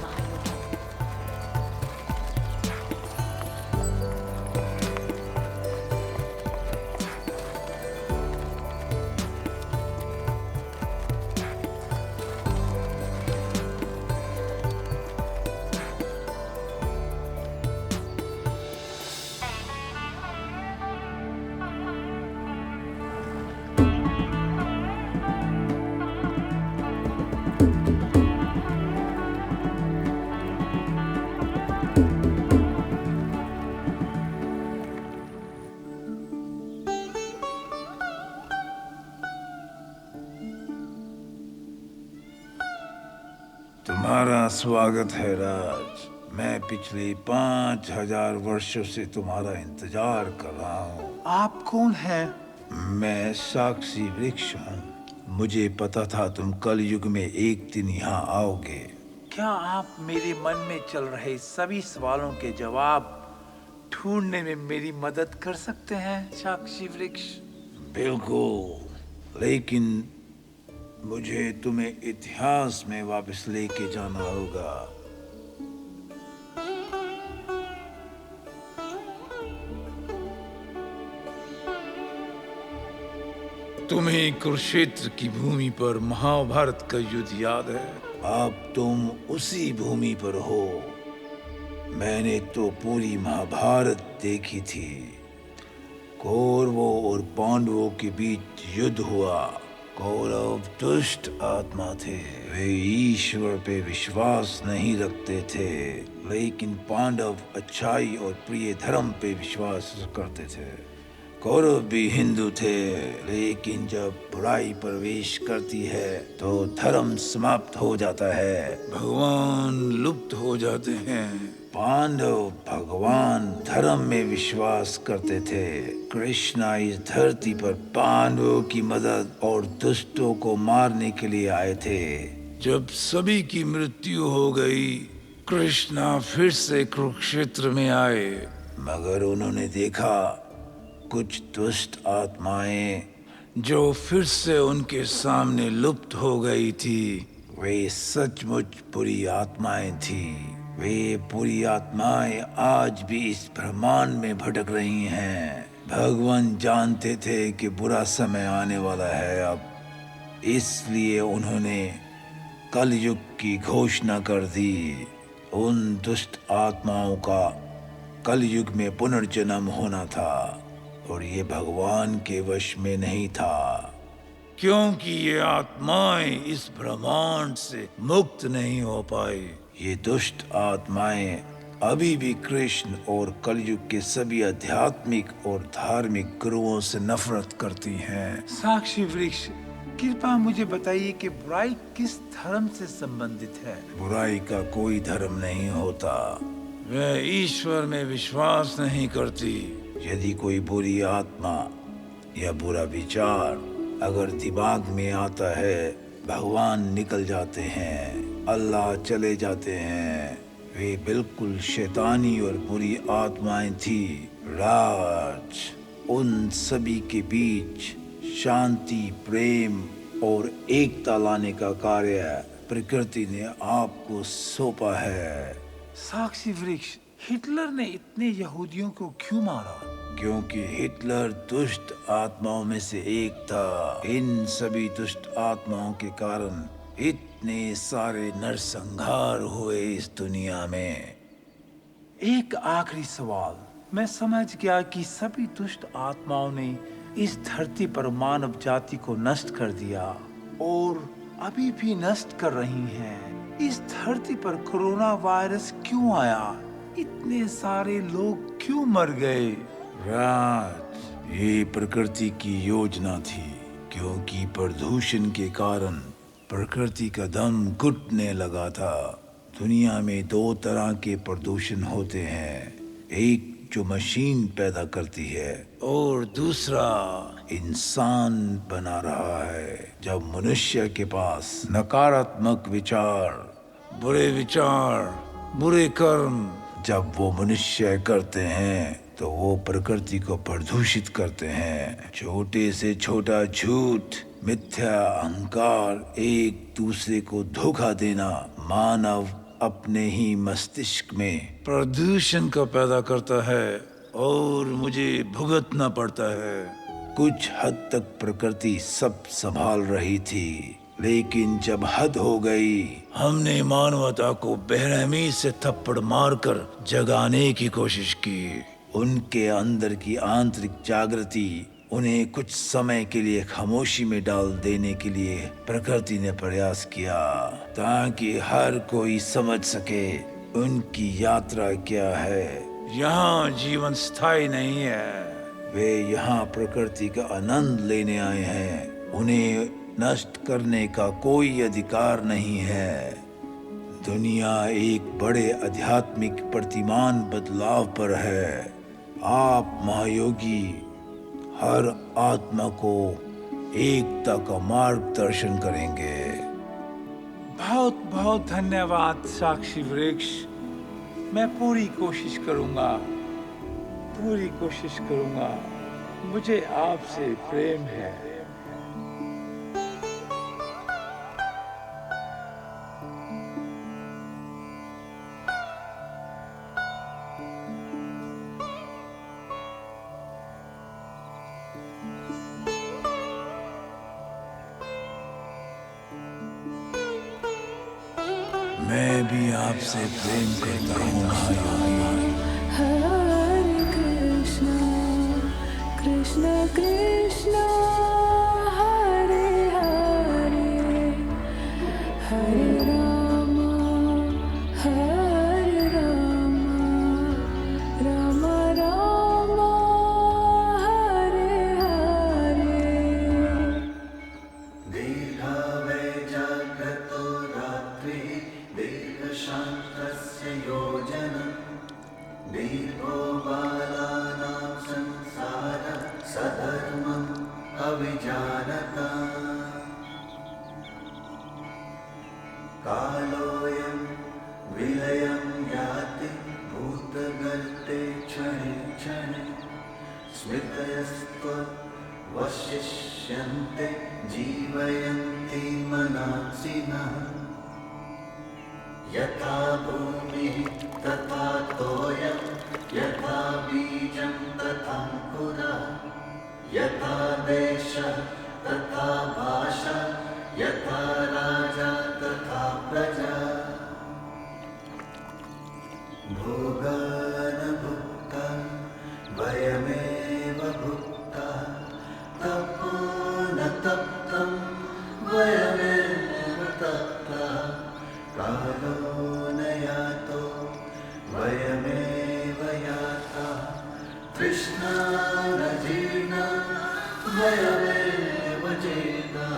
स्वागत है राज। मैं पिछले 5000 वर्षों से तुम्हारा इंतजार कर रहा हूँ। आप कौन हैं? मैं साक्षी वृक्ष हूँ। मुझे पता था तुम कलयुग में एक दिन यहाँ आओगे। क्या आप मेरे मन में चल रहे सभी सवालों के जवाब ढूंढने में मेरी मदद कर सकते हैं साक्षी वृक्ष? बिल्कुल, लेकिन मुझे तुम्हें इतिहास में वापस लेके जाना होगा। तुम्हें कुरुक्षेत्र की भूमि पर महाभारत का युद्ध याद है? अब तुम उसी भूमि पर हो। मैंने तो पूरी महाभारत देखी थी। कौरवों और पांडवों के बीच युद्ध हुआ। कौरव दुष्ट आत्मा थे। वे ईश्वर पे विश्वास नहीं रखते थे, लेकिन पांडव अच्छाई और प्रिय धर्म पे विश्वास करते थे। कौरव भी हिंदू थे, लेकिन जब बुराई प्रवेश करती है तो धर्म समाप्त हो जाता है, भगवान लुप्त हो जाते हैं। पांडव भगवान धर्म में विश्वास करते थे। कृष्णा इस धरती पर पांडवों की मदद और दुष्टों को मारने के लिए आए थे। जब सभी की मृत्यु हो गई, कृष्णा फिर से कुरुक्षेत्र में आए, मगर उन्होंने देखा कुछ दुष्ट आत्माएं जो फिर से उनके सामने लुप्त हो गई थी। वे सचमुच बुरी आत्माएं थी। वे बुरी आत्माएं आज भी इस ब्रह्मांड में भटक रही हैं। भगवान जानते थे कि बुरा समय आने वाला है अब, इसलिए उन्होंने कलयुग की घोषणा कर दी। उन दुष्ट आत्माओं का कलयुग में पुनर्जन्म होना था, और ये भगवान के वश में नहीं था, क्योंकि ये आत्माएं इस ब्रह्मांड से मुक्त नहीं हो पाई। ये दुष्ट आत्माएं अभी भी कृष्ण और कलयुग के सभी आध्यात्मिक और धार्मिक गुरुओं से नफरत करती हैं। साक्षी वृक्ष, कृपया मुझे बताइए कि बुराई किस धर्म से संबंधित है? बुराई का कोई धर्म नहीं होता। वह ईश्वर में विश्वास नहीं करती। यदि कोई बुरी आत्मा या बुरा विचार अगर दिमाग में आता है, भगवान निकल जाते हैं, अल्लाह चले जाते हैं। वे बिल्कुल शैतानी और बुरी आत्माएं थी। राज, उन सभी के बीच शांति, प्रेम और एकता लाने का कार्य प्रकृति ने आपको सौंपा है। साक्षी वृक्ष, हिटलर ने इतने यहूदियों को क्यों मारा? क्योंकि हिटलर दुष्ट आत्माओं में से एक था। इन सभी दुष्ट आत्माओं के कारण इतने सारे नरसंहार हुए इस दुनिया में। एक आखिरी सवाल। मैं समझ गया कि सभी दुष्ट आत्माओं ने इस धरती पर मानव जाति को नष्ट कर दिया और अभी भी नष्ट कर रही हैं। इस धरती पर कोरोना वायरस क्यों आया? इतने सारे लोग क्यों मर गए? राज, ये प्रकृति की योजना थी, क्योंकि प्रदूषण के कारण प्रकृति का दम घुटने लगा था। दुनिया में दो तरह के प्रदूषण होते हैं, एक जो मशीन पैदा करती है और दूसरा इंसान बना रहा है। जब मनुष्य के पास नकारात्मक विचार, बुरे कर्म जब वो मनुष्य करते हैं तो वो प्रकृति को प्रदूषित करते हैं। छोटे से छोटा झूठ, मिथ्या अहंकार, एक दूसरे को धोखा देना मानव अपने ही मस्तिष्क में प्रदूषण का पैदा करता है और मुझे भुगतना पड़ता है। कुछ हद तक प्रकृति सब संभाल रही थी, लेकिन जब हद हो गई, हमने मानवता को बेरहमी से थप्पड़ मारकर जगाने की कोशिश की। उनके अंदर की आंतरिक जागृति उन्हें कुछ समय के लिए खामोशी में डाल देने के लिए प्रकृति ने प्रयास किया, ताकि हर कोई समझ सके उनकी यात्रा क्या है। यहाँ जीवन स्थायी नहीं है। वे यहाँ प्रकृति का आनंद लेने आए हैं। उन्हें नष्ट करने का कोई अधिकार नहीं है। दुनिया एक बड़े आध्यात्मिक प्रतिमान बदलाव पर है। आप महायोगी हर आत्मा को एकता का मार्गदर्शन करेंगे। बहुत बहुत धन्यवाद साक्षी वृक्ष। मैं पूरी कोशिश करूंगा, पूरी कोशिश करूंगा। मुझे आपसे प्रेम है। मैं भी आपसे प्रेम करता हूँ महायोगी। हरे कृष्णा कृष्ण कृष्णा हरे हरे, हरे राम राम राम हरे हरे। दीर्घा वै जाग्रतो रात्रि दीर्घशान्तस्य योजनम् दीर्घो बालानां संसारः सधर्मम् अविजानता। कालोऽयं विलयं याति भूतगर्ते क्षणे क्षणे स्मृतयस्त्ववशिष्यन्ते जीवयन्ति मनांसिनः। यथा भूमिः तथा तोयं यथा बीजं तथा अंकुरः यथा देशः तथा भाषा यथा राजा तथा प्रजा। भोगान् भुक्ता वयमेव भुक्ता तपो न तप्तं वयमेव तप्ता। कालो न यातो वयमेव याता तृष्णा न जीर्णा वयमेव जीर्णा।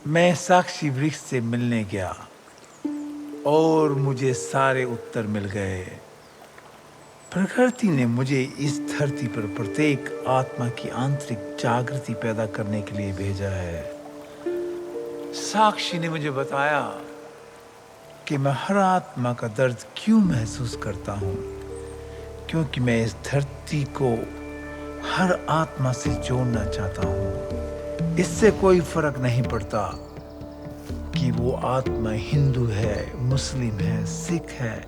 मैं साक्षी वृक्ष से मिलने गया और मुझे सारे उत्तर मिल गए। प्रकृति ने मुझे इस धरती पर प्रत्येक आत्मा की आंतरिक जागृति पैदा करने के लिए भेजा है। साक्षी ने मुझे बताया कि मैं हर आत्मा का दर्द क्यों महसूस करता हूँ, क्योंकि मैं इस धरती को हर आत्मा से जोड़ना चाहता हूँ। इससे कोई फर्क नहीं पड़ता कि वो आत्मा हिंदू है, मुस्लिम है, सिख है,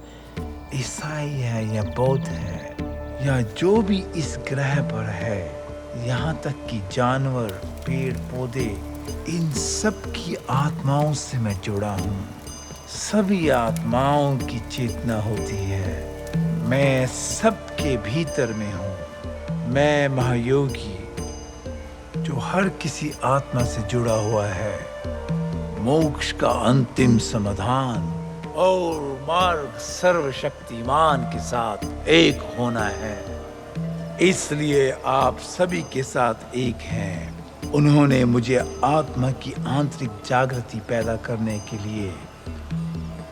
ईसाई है या बौद्ध है या जो भी इस ग्रह पर है। यहाँ तक कि जानवर, पेड़ पौधे, इन सब की आत्माओं से मैं जुड़ा हूँ। सभी आत्माओं की चेतना होती है। मैं सबके भीतर में हूँ। मैं महायोगी जो हर किसी आत्मा से जुड़ा हुआ है। मोक्ष का अंतिम समाधान और मार्ग सर्वशक्तिमान के साथ एक होना है। इसलिए आप सभी के साथ एक हैं। उन्होंने मुझे आत्मा की आंतरिक जागृति पैदा करने के लिए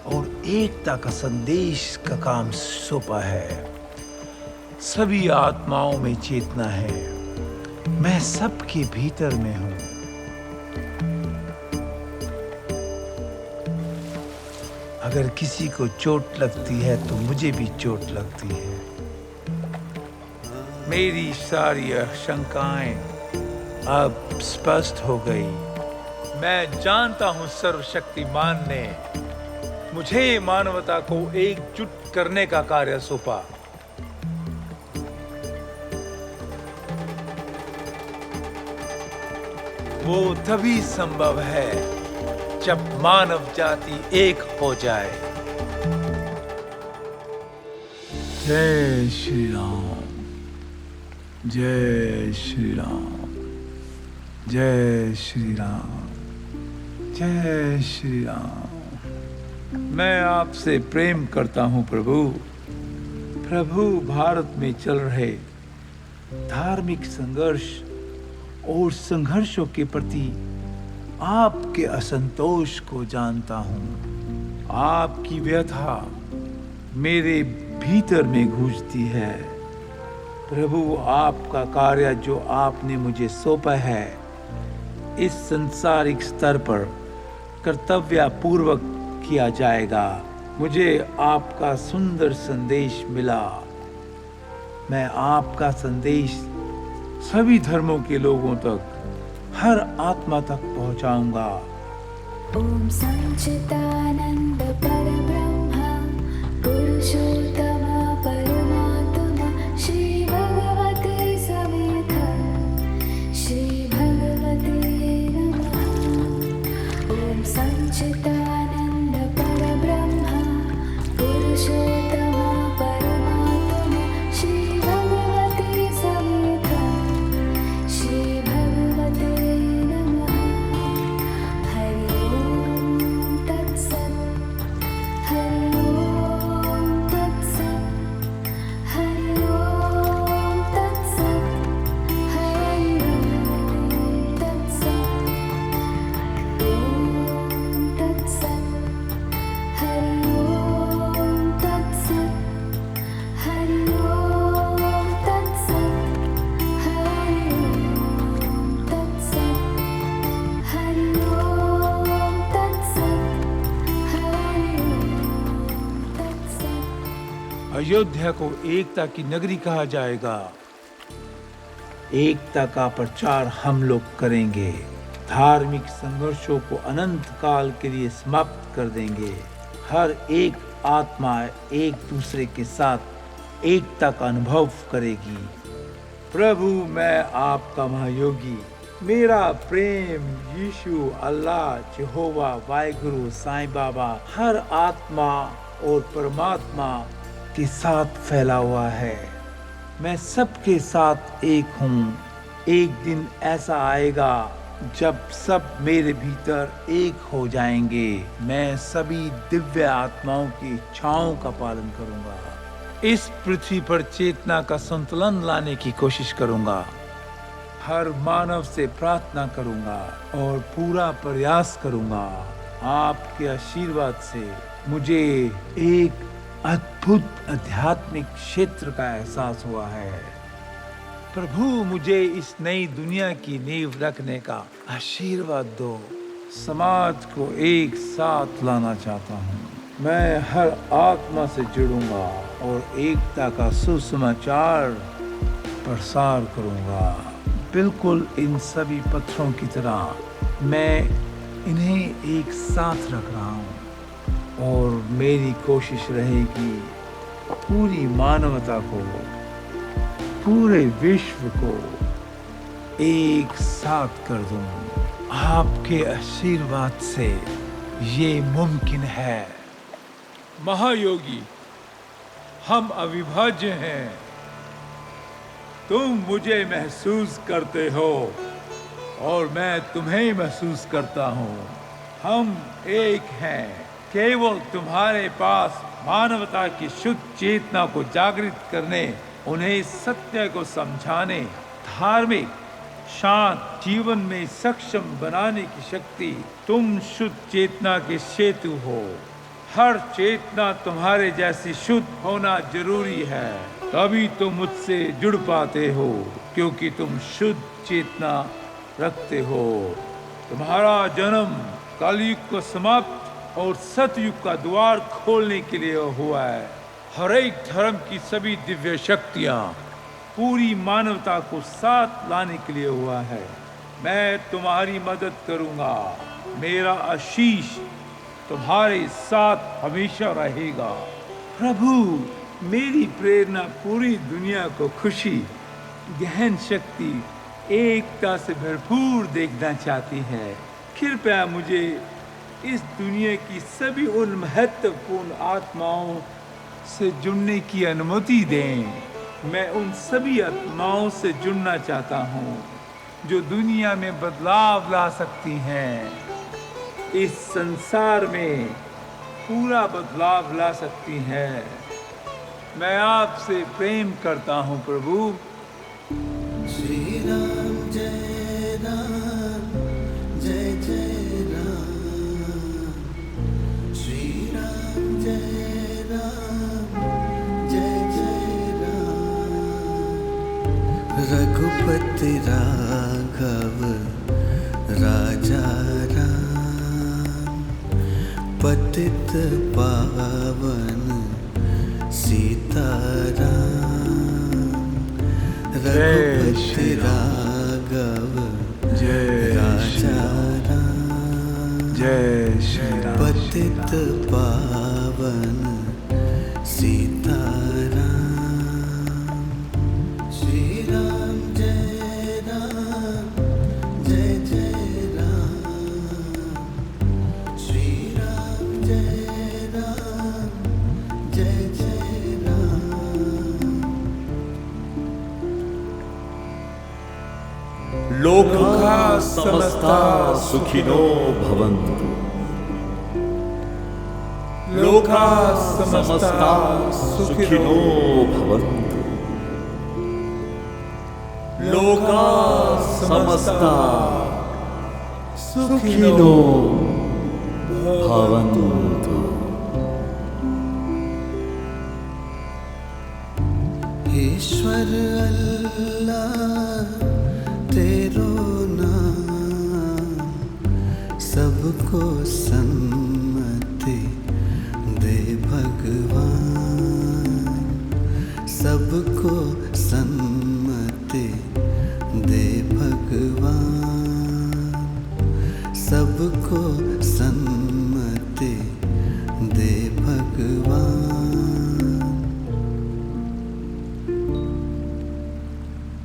और एकता का संदेश का काम सौंपा है। सभी आत्माओं में चेतना है। मैं सबके भीतर में हूँ। अगर किसी को चोट लगती है तो मुझे भी चोट लगती है। मेरी सारी आशंकाएं अब स्पष्ट हो गई। मैं जानता हूं सर्वशक्तिमान ने मुझे मानवता को एकजुट करने का कार्य सौंपा। वो तभी संभव है जब मानव जाति एक हो जाए। जय श्री राम, जय श्री राम, जय श्री राम, जय श्री राम। मैं आपसे प्रेम करता हूं प्रभु। प्रभु, भारत में चल रहे धार्मिक संघर्ष और संघर्षों के प्रति आपके असंतोष को जानता हूं। आपकी व्यथा मेरे भीतर में गूंजती है। प्रभु, आपका कार्य जो आपने मुझे सौंपा है इस सांसारिक स्तर पर कर्तव्यपूर्वक किया जाएगा। मुझे आपका सुंदर संदेश मिला। मैं आपका संदेश सभी धर्मों के लोगों तक, हर आत्मा तक पहुंचाऊंगा। ओम सच्चिदानंद परब्रह्म पुरुषोत्तम परमात्मा श्री भगवते समेत श्री भगवते नमः। ओम सच्चिदानंद परब्रह्म पुरुषोत्तम परमात्मा श्री भगवते समेत श्री भगवते नमः। हरि ओम तत्सत्, हरि ओम तत्सत्, हरि ओम तत्सत्, हरि ओम तत्सत्, ओम तत्सत्, हरि ओम तत्सत्, हरि ओम तत्सत्, हरि ओम तत्सत्, हरि ओम तत्सत्, हरि ओम तत्सत्। अयोध्या को एकता की नगरी कहा जाएगा। एकता का प्रचार हम लोग करेंगे। धार्मिक संघर्षों को अनंत काल के लिए समाप्त कर देंगे। हर एक आत्मा एक दूसरे के साथ एकता का अनुभव करेगी। प्रभु, मैं आपका महायोगी, मेरा प्रेम यीशु, अल्लाह, यहोवा, वाहिगुरु, साईं बाबा, हर आत्मा और परमात्मा के साथ फैला हुआ है। मैं सबके साथ एक हूँ। एक दिन ऐसा आएगा जब सब मेरे भीतर एक हो जाएंगे। मैं सभी दिव्य आत्माओं की इच्छाओं का पालन करूंगा। इस पृथ्वी पर चेतना का संतुलन लाने की कोशिश करूंगा। हर मानव से प्रार्थना करूंगा और पूरा प्रयास करूंगा। आपके आशीर्वाद से मुझे एक अद्भुत आध्यात्मिक क्षेत्र का एहसास हुआ है। प्रभु, मुझे इस नई दुनिया की नींव रखने का आशीर्वाद दो। समाज को एक साथ लाना चाहता हूँ। मैं हर आत्मा से जुड़ूंगा और एकता का सुसमाचार प्रसार करूंगा। बिल्कुल इन सभी पत्थरों की तरह मैं इन्हें एक साथ रख रहा हूँ और मेरी कोशिश रहेगी पूरी मानवता को, पूरे विश्व को एक साथ कर दूं। आपके आशीर्वाद से ये मुमकिन है। महायोगी, हम अविभाज्य हैं। तुम मुझे महसूस करते हो और मैं तुम्हें महसूस करता हूँ। हम एक हैं। केवल तुम्हारे पास मानवता की शुद्ध चेतना को जागृत करने, उन्हें सत्य को समझाने, धार्मिक शांत जीवन में सक्षम बनाने की शक्ति। तुम शुद्ध चेतना के सेतु हो। हर चेतना तुम्हारे जैसी शुद्ध होना जरूरी है, तभी तुम मुझसे जुड़ पाते हो, क्योंकि तुम शुद्ध चेतना रखते हो। तुम्हारा जन्म कलयुग को समाप्त और सतयुग का द्वार खोलने के लिए हुआ है। हर एक धर्म की सभी दिव्य शक्तियां पूरी मानवता को साथ लाने के लिए हुआ है। मैं तुम्हारी मदद करूंगा। मेरा आशीष तुम्हारे साथ हमेशा रहेगा। प्रभु, मेरी प्रेरणा पूरी दुनिया को खुशी, गहन शक्ति, एकता से भरपूर देखना चाहती है। कृपया मुझे इस दुनिया की सभी उन महत्वपूर्ण आत्माओं से जुड़ने की अनुमति दें। मैं उन सभी आत्माओं से जुड़ना चाहता हूँ जो दुनिया में बदलाव ला सकती हैं, इस संसार में पूरा बदलाव ला सकती हैं। मैं आपसे प्रेम करता हूँ प्रभु। श्री राम जय राम जय जय राम, श्री राम जय राम जय जय राम, रघुपति राघव राजा राम, पतित पावन सीताराम, रघुपति राघव जय राजा राम, जय श्री राम, पतित पावन सीताराम, श्री राम जय राम जय जय राम, श्री राम जय राम जय जय राम। लोकाः समस्ताः सुखिनो भवन्तु, लोकाः समस्ताः सुखिनो भवन्तु, लोकाः समस्ताः सुखिनो भवन्तु। ईश्वर अल्लाह तेरो नाम, सबको सम्मति दे भगवान, सबको सम्मति दे भगवान, सबको सम्मति दे भगवान।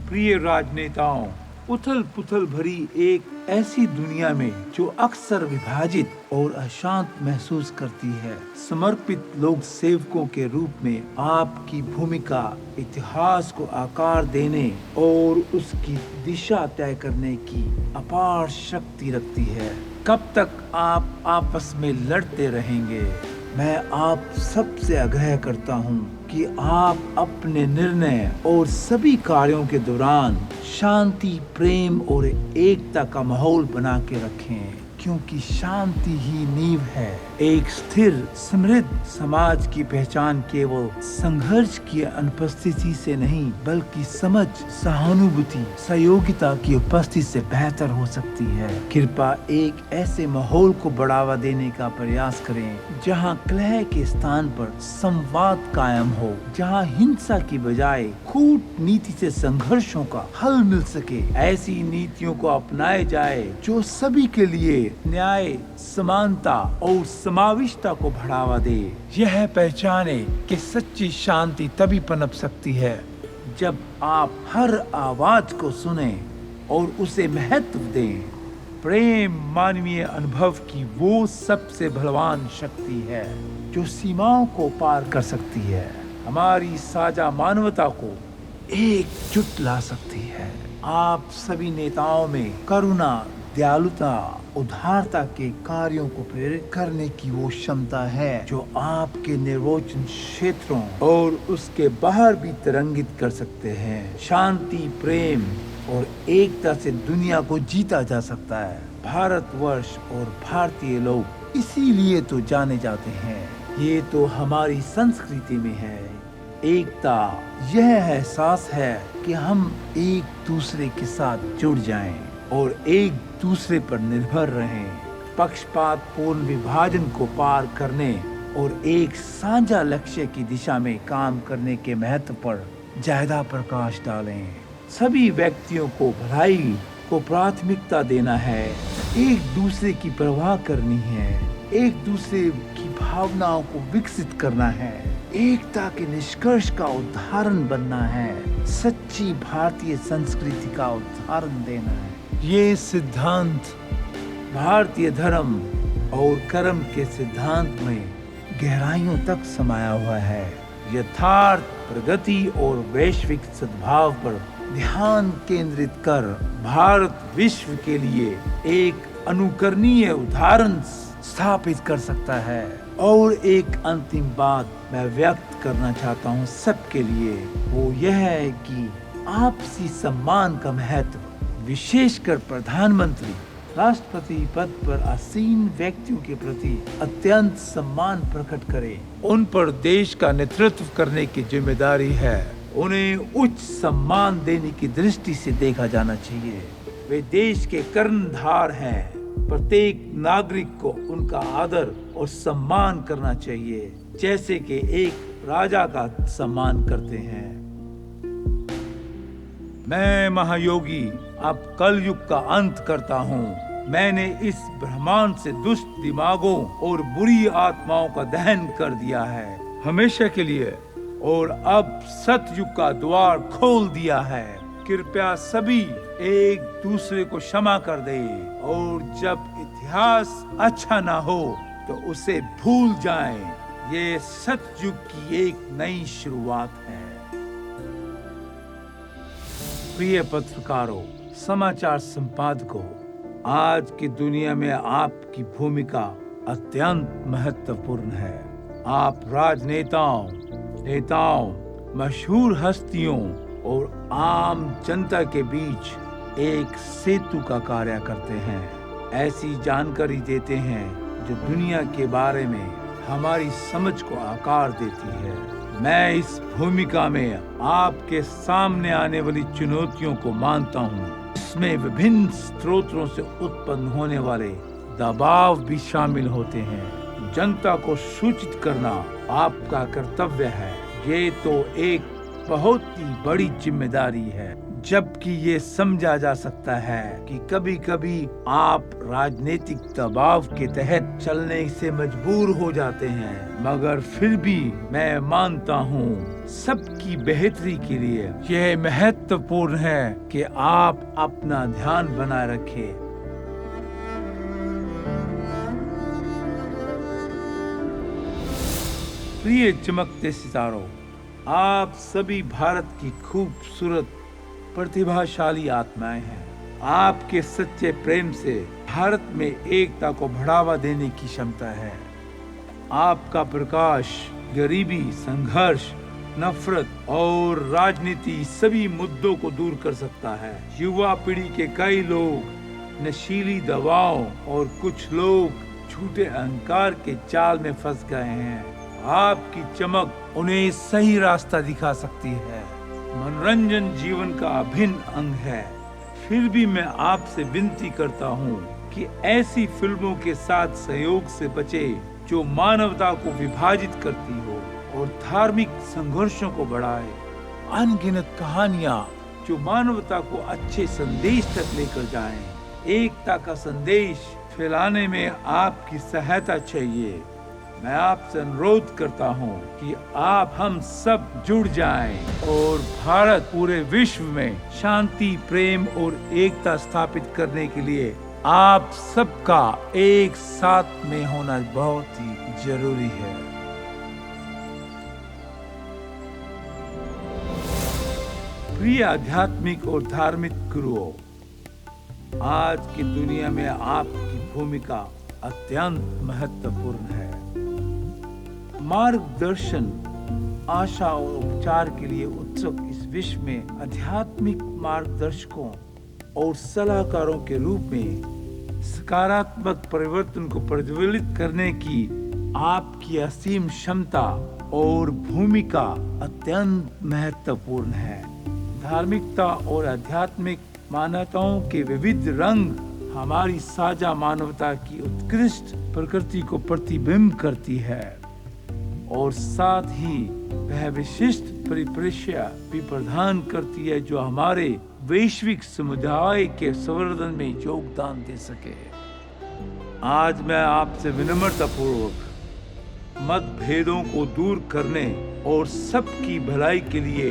प्रिय राजनेताओं, उथल पुथल भरी एक ऐसी दुनिया में जो अक्सर विभाजित और अशांत महसूस करती है, समर्पित लोक सेवकों के रूप में आपकी भूमिका इतिहास को आकार देने और उसकी दिशा तय करने की अपार शक्ति रखती है। कब तक आप आपस में लड़ते रहेंगे? मैं आप सबसे आग्रह करता हूँ कि आप अपने निर्णय और सभी कार्यों के दौरान शांति, प्रेम और एकता का माहौल बना के रखें, क्योंकि शांति ही नींव है। एक स्थिर समृद्ध समाज की पहचान केवल संघर्ष की अनुपस्थिति से नहीं, बल्कि समझ, सहानुभूति, सहयोगिता की उपस्थिति से बेहतर हो सकती है। कृपया एक ऐसे माहौल को बढ़ावा देने का प्रयास करें जहां कलह के स्थान पर संवाद कायम हो, जहां हिंसा की बजाय कूटनीति से संघर्षों का हल मिल सके। ऐसी नीतियों को अपनाए जाए जो सभी के लिए न्याय, समानता और समाविष्टता को बढ़ावा दे। यह पहचाने कि सच्ची शांति तभी पनप सकती है जब आप हर आवाज को सुने और उसे महत्व दें। प्रेम मानवीय अनुभव की वो सबसे बलवान शक्ति है जो सीमाओं को पार कर सकती है, हमारी साझा मानवता को एकजुट ला सकती है। आप सभी नेताओं में करुणा, दयालुता, उदारता के कार्यों को प्रेरित करने की वो क्षमता है जो आपके निर्वाचन क्षेत्रों और उसके बाहर भी तरंगित कर सकते हैं। शांति, प्रेम और एकता से दुनिया को जीता जा सकता है। भारतवर्ष और भारतीय लोग इसीलिए तो जाने जाते हैं। ये तो हमारी संस्कृति में है। एकता यह एहसास है कि हम एक दूसरे के साथ जुड़ जाएं और एक दूसरे पर निर्भर रहें, पक्षपात पूर्ण विभाजन को पार करने और एक साझा लक्ष्य की दिशा में काम करने के महत्व पर ज्यादा प्रकाश डालें। सभी व्यक्तियों को भलाई को प्राथमिकता देना है, एक दूसरे की परवाह करनी है, एक दूसरे की भावनाओं को विकसित करना है, एकता के निष्कर्ष का उदाहरण बनना है, सच्ची भारतीय संस्कृति का उदाहरण देना है। ये सिद्धांत भारतीय धर्म और कर्म के सिद्धांत में गहराइयों तक समाया हुआ है। यथार्थ प्रगति और वैश्विक सद्भाव पर ध्यान केंद्रित कर भारत विश्व के लिए एक अनुकरणीय उदाहरण स्थापित कर सकता है। और एक अंतिम बात मैं व्यक्त करना चाहता हूँ सबके लिए, वो यह है कि आपसी सम्मान का महत्व, विशेषकर प्रधानमंत्री, राष्ट्रपति पद पर आसीन व्यक्तियों के प्रति अत्यंत सम्मान प्रकट करें। उन पर देश का नेतृत्व करने की जिम्मेदारी है। उन्हें उच्च सम्मान देने की दृष्टि से देखा जाना चाहिए। वे देश के कर्णधार हैं। प्रत्येक नागरिक को उनका आदर और सम्मान करना चाहिए, जैसे कि एक राजा का सम्मान करते हैं। मैं महायोगी अब कलयुग का अंत करता हूँ। मैंने इस ब्रह्मांड से दुष्ट दिमागों और बुरी आत्माओं का दहन कर दिया है हमेशा के लिए, और अब सतयुग का द्वार खोल दिया है। कृपया सभी एक दूसरे को क्षमा कर दे, और जब इतिहास अच्छा ना हो तो उसे भूल जाएं। ये सतयुग की एक नई शुरुआत है। प्रिय पत्रकारों, समाचार संपादकों, आज की दुनिया में आपकी भूमिका अत्यंत महत्वपूर्ण है। आप राजनेताओं, नेताओं, मशहूर हस्तियों और आम जनता के बीच एक सेतु का कार्य करते हैं। ऐसी जानकारी देते हैं जो दुनिया के बारे में हमारी समझ को आकार देती है। मैं इस भूमिका में आपके सामने आने वाली चुनौतियों को मानता हूँ। इसमें विभिन्न स्रोतों से उत्पन्न होने वाले दबाव भी शामिल होते हैं। जनता को सूचित करना आपका कर्तव्य है। ये तो एक बहुत ही बड़ी जिम्मेदारी है, जबकि ये समझा जा सकता है कि कभी-कभी आप राजनीतिक दबाव के तहत चलने से मजबूर हो जाते हैं, मगर फिर भी मैं मानता हूँ सबकी बेहतरी के लिए यह महत्वपूर्ण है कि आप अपना ध्यान बनाए रखें। प्रिय चमकते सितारों, आप सभी भारत की खूबसूरत प्रतिभाशाली आत्माएं हैं। आपके सच्चे प्रेम से भारत में एकता को बढ़ावा देने की क्षमता है। आपका प्रकाश गरीबी, संघर्ष, नफरत और राजनीति सभी मुद्दों को दूर कर सकता है। युवा पीढ़ी के कई लोग नशीली दवाओं और कुछ लोग झूठे अहंकार के जाल में फंस गए हैं। आपकी चमक उन्हें सही रास्ता दिखा सकती है। मनोरंजन जीवन का अभिन्न अंग है। फिर भी मैं आपसे विनती करता हूँ कि ऐसी फिल्मों के साथ सहयोग से बचे जो मानवता को विभाजित करती हो और धार्मिक संघर्षों को बढ़ाए। अनगिनत कहानियाँ जो मानवता को अच्छे संदेश तक लेकर जाएं। एकता का संदेश फैलाने में आपकी सहायता चाहिए। मैं आपसे अनुरोध करता हूँ कि आप हम सब जुड़ जाएं और भारत पूरे विश्व में शांति, प्रेम और एकता स्थापित करने के लिए आप सबका एक साथ में होना बहुत ही जरूरी है। प्रिय आध्यात्मिक और धार्मिक गुरुओं, आज की दुनिया में आपकी भूमिका अत्यंत महत्वपूर्ण है। मार्गदर्शन, आशा और उपचार के लिए उत्सुक इस विश्व में आध्यात्मिक मार्गदर्शकों और सलाहकारों के रूप में सकारात्मक परिवर्तन को प्रज्वलित करने की आपकी असीम क्षमता और भूमिका अत्यंत महत्वपूर्ण है। धार्मिकता और आध्यात्मिक मान्यताओं के विविध रंग हमारी साझा मानवता की उत्कृष्ट प्रकृति को प्रतिबिंब करती है और साथ ही वह विशिष्ट परिप्रेक्ष्य भी प्रदान करती है जो हमारे वैश्विक समुदाय के संवर्धन में योगदान दे सके। आज मैं आपसे विनम्रता पूर्वक मतभेदों को दूर करने और सबकी भलाई के लिए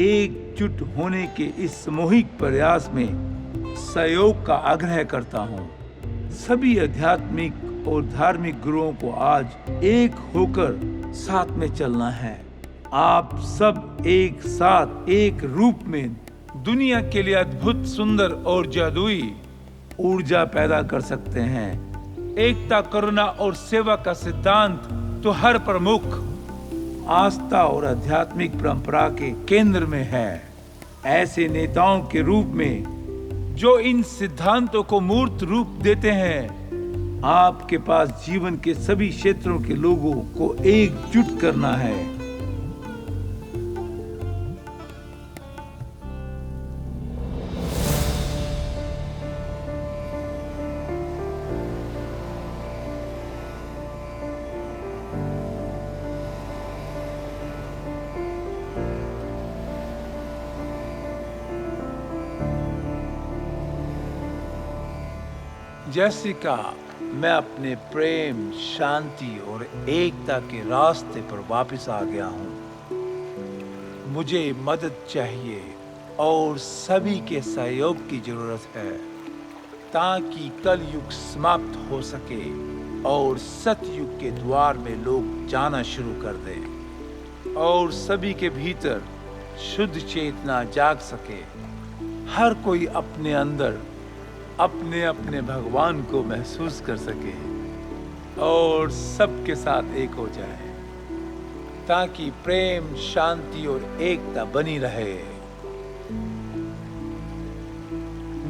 एकजुट होने के इस सामूहिक प्रयास में सहयोग का आग्रह करता हूँ। सभी आध्यात्मिक और धार्मिक गुरुओं को आज एक होकर साथ में चलना है। आप सब एक साथ एक रूप में दुनिया के लिए अद्भुत, सुंदर और जादुई ऊर्जा पैदा कर सकते हैं। एकता, करुणा और सेवा का सिद्धांत तो हर प्रमुख आस्था और आध्यात्मिक परंपरा के केंद्र में है। ऐसे नेताओं के रूप में जो इन सिद्धांतों को मूर्त रूप देते हैं, आपके पास जीवन के सभी क्षेत्रों के लोगों को एकजुट करना है। जेसिका, मैं अपने प्रेम, शांति और एकता के रास्ते पर वापस आ गया हूँ। मुझे मदद चाहिए और सभी के सहयोग की जरूरत है ताकि कलयुग समाप्त हो सके और सतयुग के द्वार में लोग जाना शुरू कर दें और सभी के भीतर शुद्ध चेतना जाग सके। हर कोई अपने अंदर अपने अपने भगवान को महसूस कर सके और सबके साथ एक हो जाए ताकि प्रेम, शांति और एकता बनी रहे।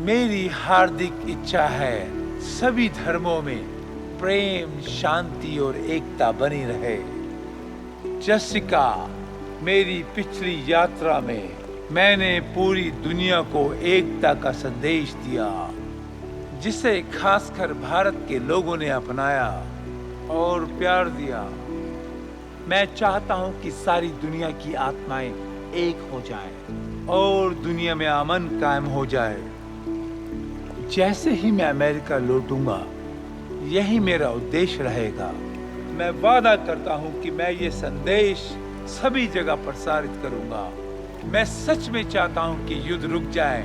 मेरी हार्दिक इच्छा है सभी धर्मों में प्रेम, शांति और एकता बनी रहे। जेसिका, मेरी पिछली यात्रा में मैंने पूरी दुनिया को एकता का संदेश दिया, जिसे खासकर भारत के लोगों ने अपनाया और प्यार दिया। मैं चाहता हूं कि सारी दुनिया की आत्माएं एक हो जाएं और दुनिया में अमन कायम हो जाए। जैसे ही मैं अमेरिका लौटूंगा, यही मेरा उद्देश्य रहेगा। मैं वादा करता हूं कि मैं ये संदेश सभी जगह प्रसारित करूंगा। मैं सच में चाहता हूं कि युद्ध रुक जाए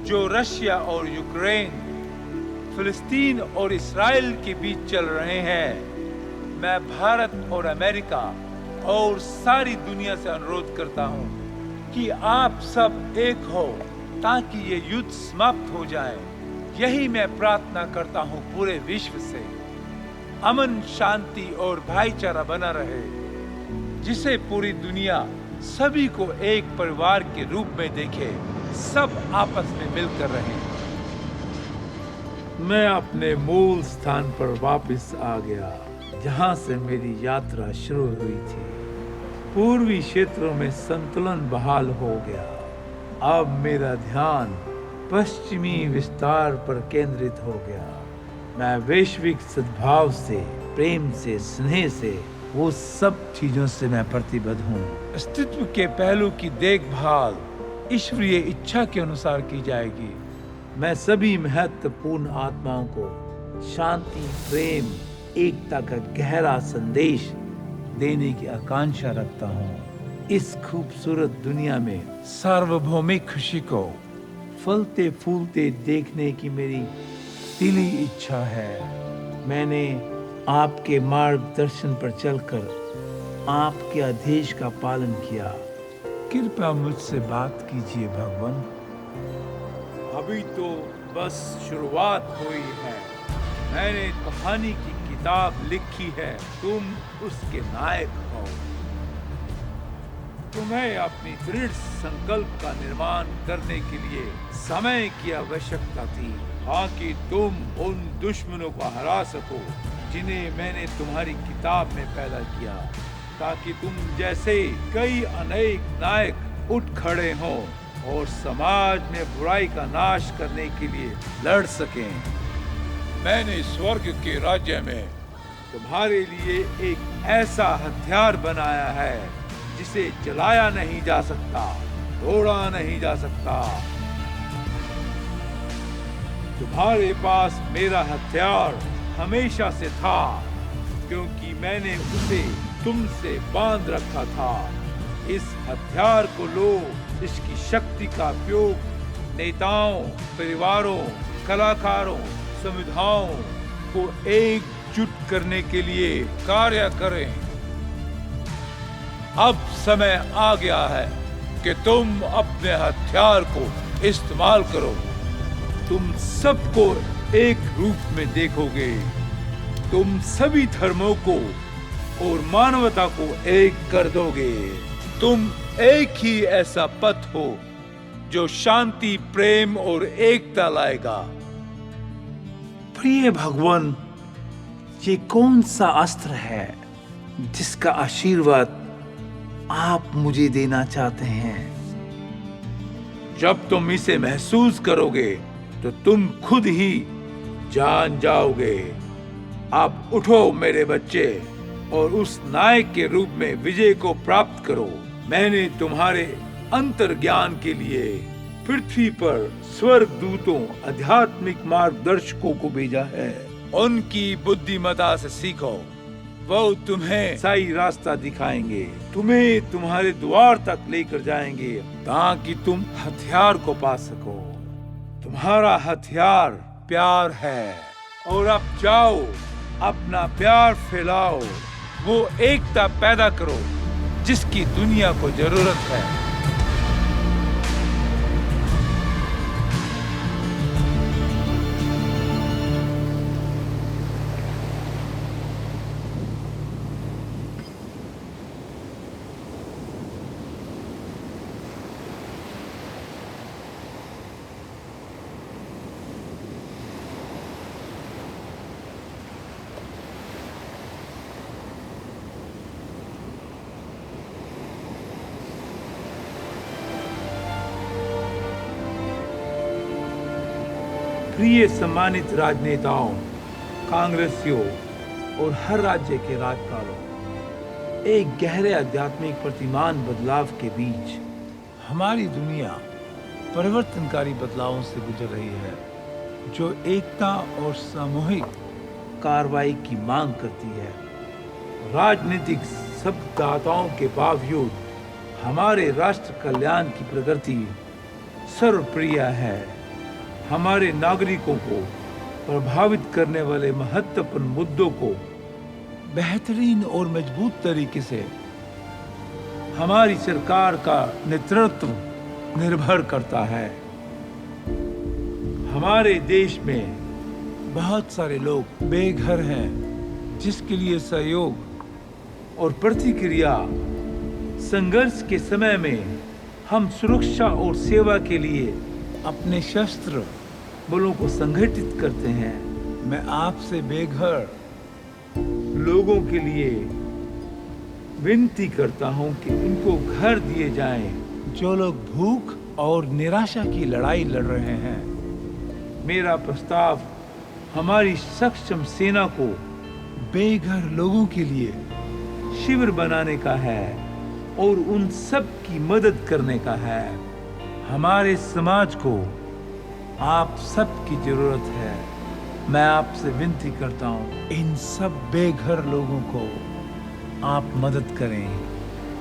जो रशिया और यूक्रेन, फिलिस्तीन और इस्राएल के बीच चल रहे हैं। मैं भारत और अमेरिका और सारी दुनिया से अनुरोध करता हूं कि आप सब एक हो ताकि ये युद्ध समाप्त हो जाए। यही मैं प्रार्थना करता हूं पूरे विश्व से। अमन, शांति और भाईचारा बना रहे, जिसे पूरी दुनिया सभी को एक परिवार के रूप में देखे, सब आपस में मिलकर रहें। मैं अपने मूल स्थान पर वापस आ गया, जहां से मेरी यात्रा शुरू हुई थी। पूर्वी क्षेत्रों में संतुलन बहाल हो गया। अब मेरा ध्यान पश्चिमी विस्तार पर केंद्रित हो गया। मैं वैश्विक सद्भाव से, प्रेम से, स्नेह से, वो सब चीजों से मैं प्रतिबद्ध हूँ। अस्तित्व के पहलू की देखभाल ईश्वरीय इच्छा के अनुसार की जाएगी। मैं सभी महत्वपूर्ण आत्माओं को शांति, प्रेम, एकता का गहरा संदेश देने की आकांक्षा रखता हूँ। इस खूबसूरत दुनिया में सार्वभौमिक खुशी को फलते फूलते देखने की मेरी दिली इच्छा है। मैंने आपके मार्गदर्शन पर चलकर आपके आदेश का पालन किया। कृपया मुझसे बात कीजिए भगवान। अभी तो बस शुरुआत हुई है। मैंने कहानी की किताब लिखी है, तुम उसके नायक हो। तुम्हें अपनी दृढ़ संकल्प का निर्माण करने के लिए समय की आवश्यकता थी, ताकि तुम उन दुश्मनों को हरा सको जिन्हें मैंने तुम्हारी किताब में पैदा किया, ताकि तुम जैसे कई अनेक नायक उठ खड़े हों और समाज में बुराई का नाश करने के लिए लड़ सकें। मैंने स्वर्ग के राज्य में तुम्हारे लिए एक ऐसा हथियार बनाया है जिसे जलाया नहीं जा सकता, तोड़ा नहीं जा सकता। तुम्हारे पास मेरा हथियार हमेशा से था, क्योंकि मैंने उसे तुमसे बांध रखा था। इस हथियार को लो। इसकी शक्ति का उपयोग नेताओं, परिवारों, कलाकारों, समुदायों को एकजुट करने के लिए कार्य करें। अब समय आ गया है कि तुम अपने हथियार को इस्तेमाल करो। तुम सबको एक रूप में देखोगे। तुम सभी धर्मों को और मानवता को एक कर दोगे। तुम एक ही ऐसा पथ हो जो शांति, प्रेम और एकता लाएगा। प्रिय भगवान, ये कौन सा अस्त्र है जिसका आशीर्वाद आप मुझे देना चाहते हैं? जब तुम इसे महसूस करोगे तो तुम खुद ही जान जाओगे। अब उठो मेरे बच्चे और उस नायक के रूप में विजय को प्राप्त करो। मैंने तुम्हारे अंतर्ज्ञान के लिए पृथ्वी पर स्वर्ग दूतों, आध्यात्मिक मार्गदर्शकों को भेजा है। उनकी बुद्धिमत्ता से सीखो। वो तुम्हें सही रास्ता दिखाएंगे, तुम्हें तुम्हारे द्वार तक लेकर जाएंगे ताकि तुम हथियार को पा सको। तुम्हारा हथियार प्यार है। और अब जाओ, अपना प्यार फैलाओ, वो एकता पैदा करो जिसकी दुनिया को जरूरत है। प्रिय सम्मानित राजनेताओं, कांग्रेसियों और हर राज्य के राज्यपालों, एक गहरे आध्यात्मिक प्रतिमान बदलाव के बीच हमारी दुनिया परिवर्तनकारी बदलावों से गुजर रही है, जो एकता और सामूहिक कार्रवाई की मांग करती है। राजनीतिक शब्ददाताओं के बावजूद हमारे राष्ट्र कल्याण की प्रगति सर्वप्रिय है। हमारे नागरिकों को प्रभावित करने वाले महत्वपूर्ण मुद्दों को बेहतरीन और मजबूत तरीके से हमारी सरकार का नेतृत्व निर्भर करता है। हमारे देश में बहुत सारे लोग बेघर हैं, जिसके लिए सहयोग और प्रतिक्रिया संघर्ष के समय में हम सुरक्षा और सेवा के लिए अपने शस्त्र बलों को संगठित करते हैं। मैं आपसे बेघर लोगों के लिए विनती करता हूं कि उनको घर दिए जाएं, जो लोग भूख और निराशा की लड़ाई लड़ रहे हैं। मेरा प्रस्ताव हमारी सक्षम सेना को बेघर लोगों के लिए शिविर बनाने का है और उन सब की मदद करने का है। हमारे समाज को आप सबकी जरूरत है। मैं आपसे विनती करता हूँ, इन सब बेघर लोगों को आप मदद करें,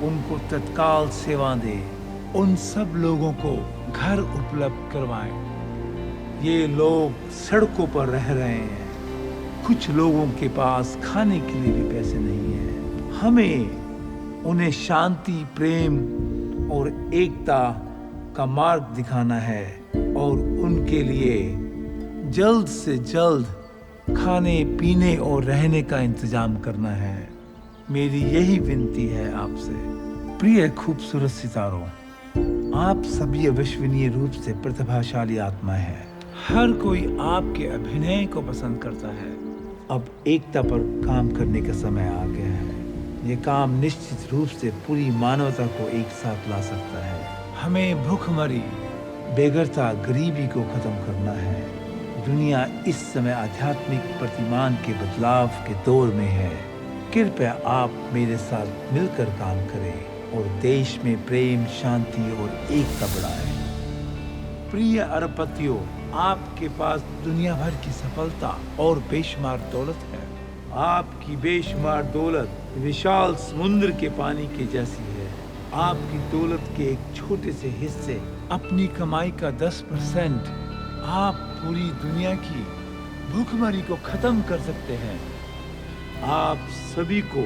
उनको तत्काल सेवा दें, उन सब लोगों को घर उपलब्ध करवाएं। ये लोग सड़कों पर रह रहे हैं, कुछ लोगों के पास खाने के लिए भी पैसे नहीं है। हमें उन्हें शांति, प्रेम और एकता का मार्ग दिखाना है और उनके लिए जल्द से जल्द खाने, पीने और रहने का इंतजाम करना है। मेरी यही विनती है आपसे। प्रिय खूबसूरत सितारों, आप सभी अविश्वसनीय रूप से प्रतिभाशाली आत्मा है। हर कोई आपके अभिनय को पसंद करता है। अब एकता पर काम करने का समय आ गया है। ये काम निश्चित रूप से पूरी मानवता को एक साथ ला सकता है। हमें भूखमरी, बेघरता, गरीबी को खत्म करना है। दुनिया इस समय आध्यात्मिक प्रतिमान के बदलाव के दौर में है। कृपया आप मेरे साथ मिलकर काम करें और देश में प्रेम, शांति और एकता बढ़ाएं। प्रिय अरबपतियों, आपके पास दुनिया भर की सफलता और बेशुमार दौलत है। आपकी बेशुमार दौलत विशाल समुद्र के पानी के जैसी है। आपकी दौलत के एक छोटे से हिस्से, अपनी कमाई का 10%, आप पूरी दुनिया की भूखमरी को खत्म कर सकते हैं। आप सभी को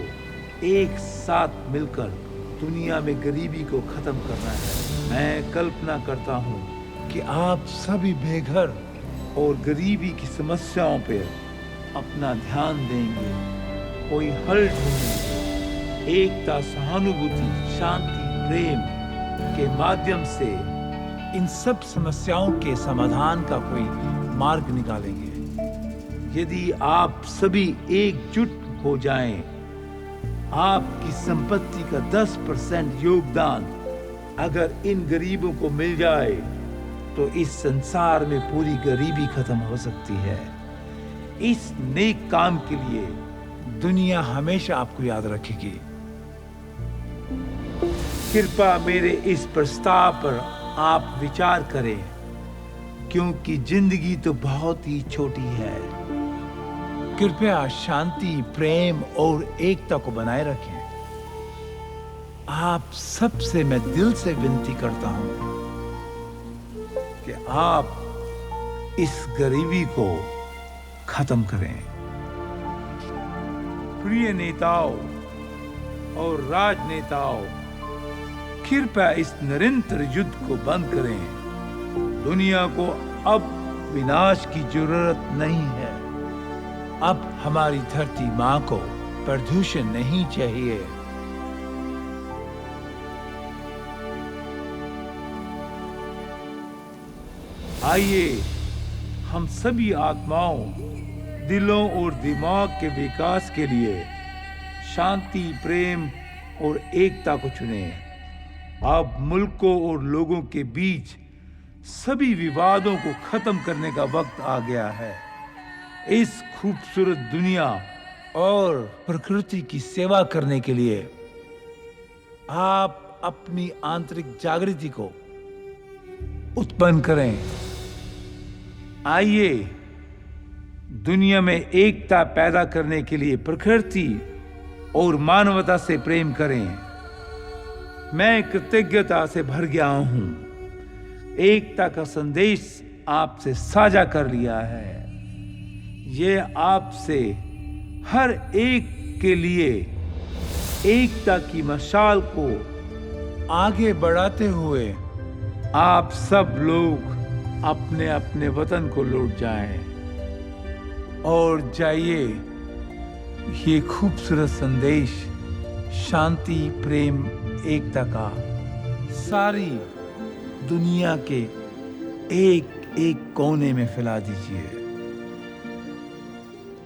एक साथ मिलकर दुनिया में गरीबी को खत्म करना है। मैं कल्पना करता हूँ कि आप सभी बेघर और गरीबी की समस्याओं पर अपना ध्यान देंगे, कोई हल ढूंढेंगे, एकता, सहानुभूति, शांति, प्रेम के माध्यम से इन सब समस्याओं के समाधान का कोई मार्ग निकालेंगे। यदि आप सभी एकजुट हो जाएं, आपकी संपत्ति का 10% योगदान अगर इन गरीबों को मिल जाए तो इस संसार में पूरी गरीबी खत्म हो सकती है। इस नेक काम के लिए दुनिया हमेशा आपको याद रखेगी। कृपया मेरे इस प्रस्ताव पर आप विचार करें, क्योंकि जिंदगी तो बहुत ही छोटी है। कृपया शांति, प्रेम और एकता को बनाए रखें। आप सबसे मैं दिल से विनती करता हूं कि आप इस गरीबी को खत्म करें। प्रिय नेताओं और राजनेताओं, कृपया इस निरंतर युद्ध को बंद करें। दुनिया को अब विनाश की जरूरत नहीं है। अब हमारी धरती माँ को प्रदूषण नहीं चाहिए। आइए हम सभी आत्माओं, दिलों और दिमाग के विकास के लिए शांति, प्रेम और एकता को चुनें। अब मुल्कों और लोगों के बीच सभी विवादों को खत्म करने का वक्त आ गया है। इस खूबसूरत दुनिया और प्रकृति की सेवा करने के लिए आप अपनी आंतरिक जागृति को उत्पन्न करें। आइए दुनिया में एकता पैदा करने के लिए प्रकृति और मानवता से प्रेम करें। मैं कृतज्ञता से भर गया हूं। एकता का संदेश आपसे साझा कर लिया है। ये आपसे हर एक के लिए एकता की मशाल को आगे बढ़ाते हुए आप सब लोग अपने अपने वतन को लौट जाएं और जाइए ये खूबसूरत संदेश शांति, प्रेम, एकता का सारी दुनिया के एक एक कोने में फैला दीजिए।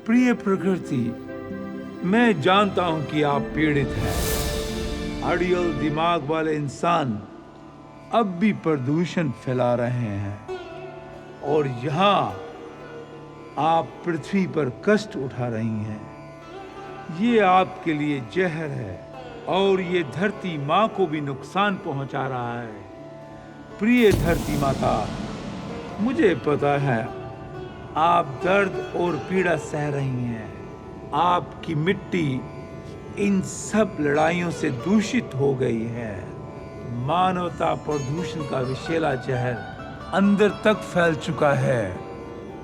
प्रिय प्रकृति, मैं जानता हूं कि आप पीड़ित हैं। अड़ियल दिमाग वाले इंसान अब भी प्रदूषण फैला रहे हैं और यहाँ आप पृथ्वी पर कष्ट उठा रही हैं। ये आपके लिए जहर है और ये धरती माँ को भी नुकसान पहुंचा रहा है। प्रिय धरती माता, मुझे पता है आप दर्द और पीड़ा सह रही हैं। आपकी मिट्टी इन सब लड़ाइयों से दूषित हो गई है। मानवता प्रदूषण का विषैला जहर अंदर तक फैल चुका है।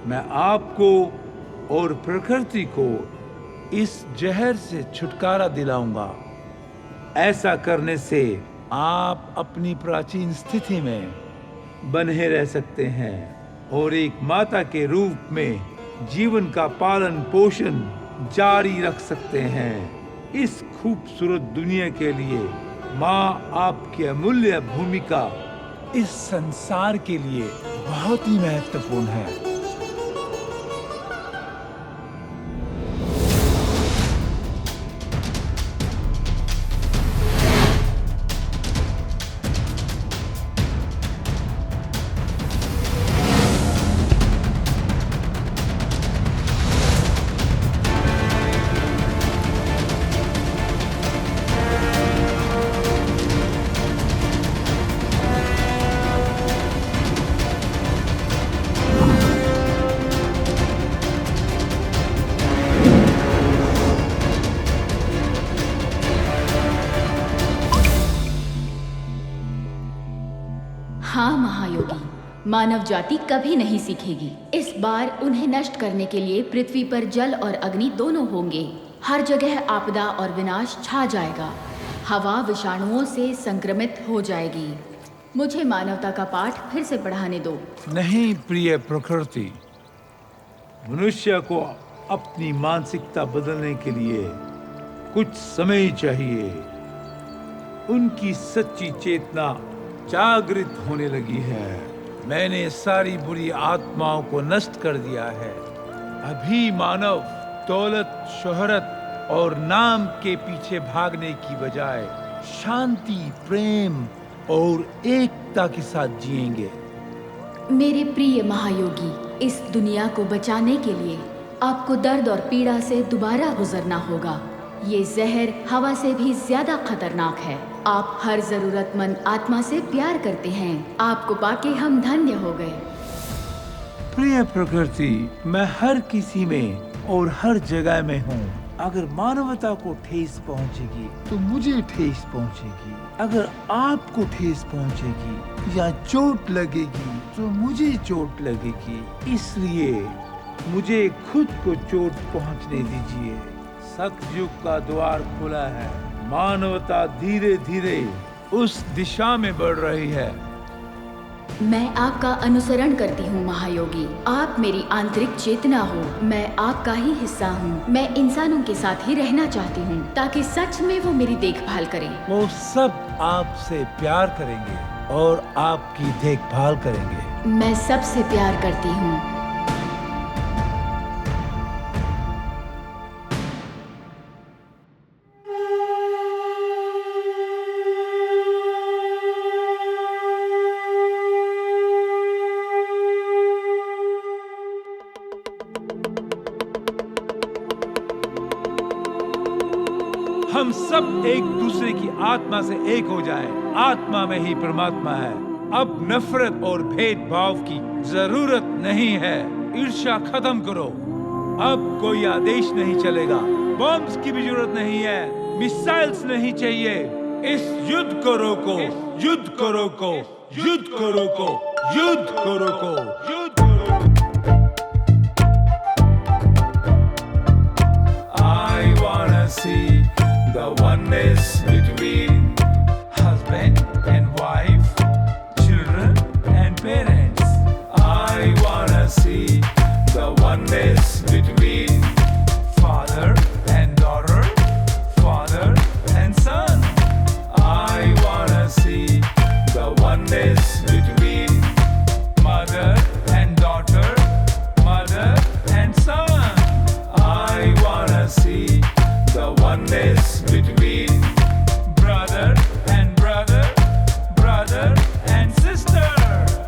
मैं आपको और प्रकृति को इस जहर से छुटकारा दिलाऊंगा। ऐसा करने से आप अपनी प्राचीन स्थिति में बने रह सकते हैं और एक माता के रूप में जीवन का पालन पोषण जारी रख सकते हैं। इस खूबसूरत दुनिया के लिए माँ आपकी अमूल्य भूमिका इस संसार के लिए बहुत ही महत्वपूर्ण है। हाँ महायोगी, मानव जाति कभी नहीं सीखेगी। इस बार उन्हें नष्ट करने के लिए पृथ्वी पर जल और अग्नि दोनों होंगे। हर जगह आपदा और विनाश छा जाएगा। हवा विषाणुओं से संक्रमित हो जाएगी। मुझे मानवता का पाठ फिर से पढ़ाने दो। नहीं प्रिय प्रकृति, मनुष्य को अपनी मानसिकता बदलने के लिए कुछ समय चाहिए। उनकी सच्ची चेतना जागृत होने लगी है। मैंने सारी बुरी आत्माओं को नष्ट कर दिया है। अभी मानव दौलत, शोहरत और नाम के पीछे भागने की बजाय शांति, प्रेम और एकता के साथ जिएंगे। मेरे प्रिय महायोगी, इस दुनिया को बचाने के लिए आपको दर्द और पीड़ा से दोबारा गुजरना होगा। ये जहर हवा से भी ज्यादा खतरनाक है। आप हर जरूरतमंद आत्मा से प्यार करते हैं। आपको पाके हम धन्य हो गए। प्रिय प्रकृति, मैं हर किसी में और हर जगह में हूँ। अगर मानवता को ठेस पहुँचेगी तो मुझे ठेस पहुँचेगी। अगर आपको ठेस पहुँचेगी या चोट लगेगी तो मुझे चोट लगेगी। इसलिए मुझे खुद को चोट पहुँचने दीजिए। सतयुग का द्वार खुला है। मानवता धीरे धीरे उस दिशा में बढ़ रही है। मैं आपका अनुसरण करती हूँ महायोगी। आप मेरी आंतरिक चेतना हो। मैं आपका ही हिस्सा हूँ। मैं इंसानों के साथ ही रहना चाहती हूँ ताकि सच में वो मेरी देखभाल करें। वो सब आपसे प्यार करेंगे और आपकी देखभाल करेंगे। मैं सबसे प्यार करती हूँ। हम सब एक दूसरे की आत्मा से एक हो जाएं। आत्मा में ही परमात्मा है। अब नफरत और भेदभाव की जरूरत नहीं है। ईर्ष्या खत्म करो। अब कोई आदेश नहीं चलेगा। बॉम्ब्स की भी जरूरत नहीं है। मिसाइल्स नहीं चाहिए। इस युद्ध को रोको, युद्ध को रोको, युद्ध को रोको, युद्ध को रोको, युद्ध को रोको। I wanna see the oneness between husband and wife, children and parents. I wanna see the oneness between father and daughter, father and son. I wanna see the oneness between mother and daughter, mother and son. I wanna see the oneness between brother and brother, brother and sister.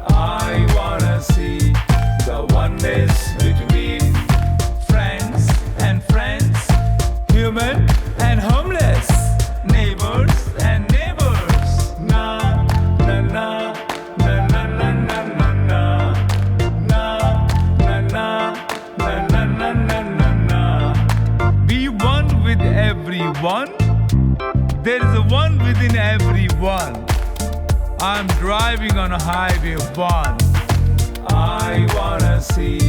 I wanna see the oneness between friends and friends, human and homeless, neighbors and neighbors. Na na na na na na na na na na na na na na na na. Be one with everyone. There is a one within everyone. I'm driving on a highway of one. I wanna see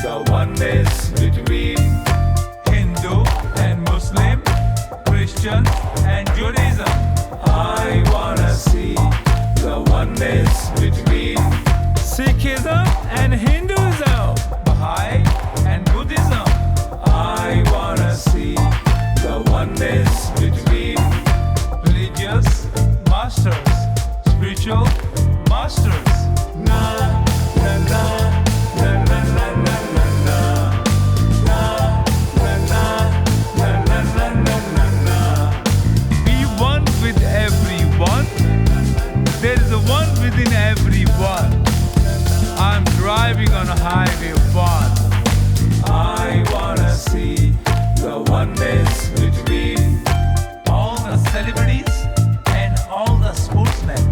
the oneness between Hindu and Muslim, Christian and Judaism. I wanna see the oneness between Sikhism and Hinduism, Baha'i and Buddhism. I wanna see the oneness between religious masters, spiritual masters. Na na na na na na na na na na na na na na na na na. Be one with everyone. There is a one within everyone. I'm driving on a highway of one. I wanna see the oneness between all the celebrities and all the sportsmen.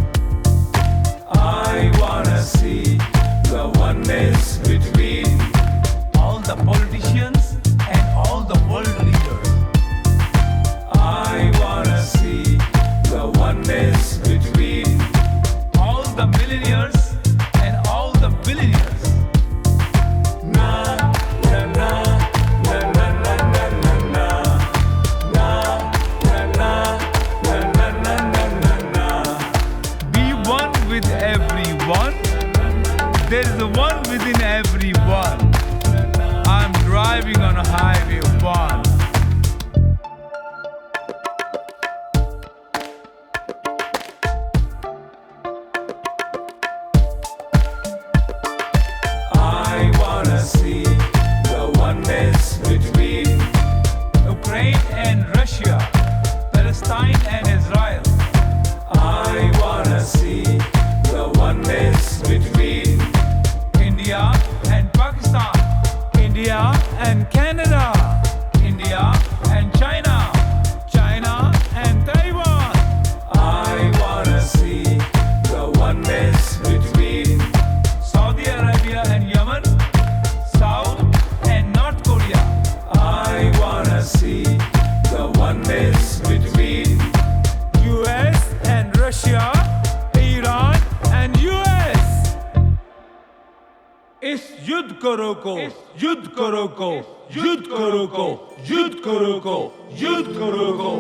I wanna see the oneness between all the politicians and all the world leaders. I wanna see the oneness between all the millionaires and all the billionaires. Na na na na na na na na na. there is a one within everyone. I'm driving on highway 1. I wanna see the oneness between Ukraine and Russia, Palestine and Israel. I wanna see the oneness between India and Pakistan, India and Canada, India and China, China and Taiwan. I wanna see the oneness between Saudi Arabia and Yemen, South and North Korea. I wanna see the oneness between US and Russia, Iran and US. इस युद्ध को रोको, युद्ध को रोको, युद्ध को रोको, युद्ध को रोको, युद्ध को रोको।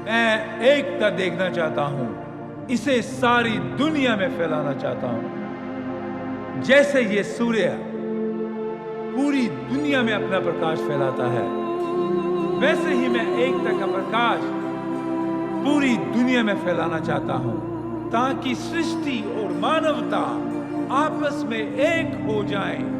मैं एकता देखना चाहता हूं, इसे सारी दुनिया में फैलाना चाहता हूं। जैसे ये सूर्य पूरी दुनिया में अपना प्रकाश फैलाता है, वैसे ही मैं एकता का प्रकाश पूरी दुनिया में फैलाना चाहता हूं, ताकि सृष्टि और मानवता आपस में एक हो जाएं।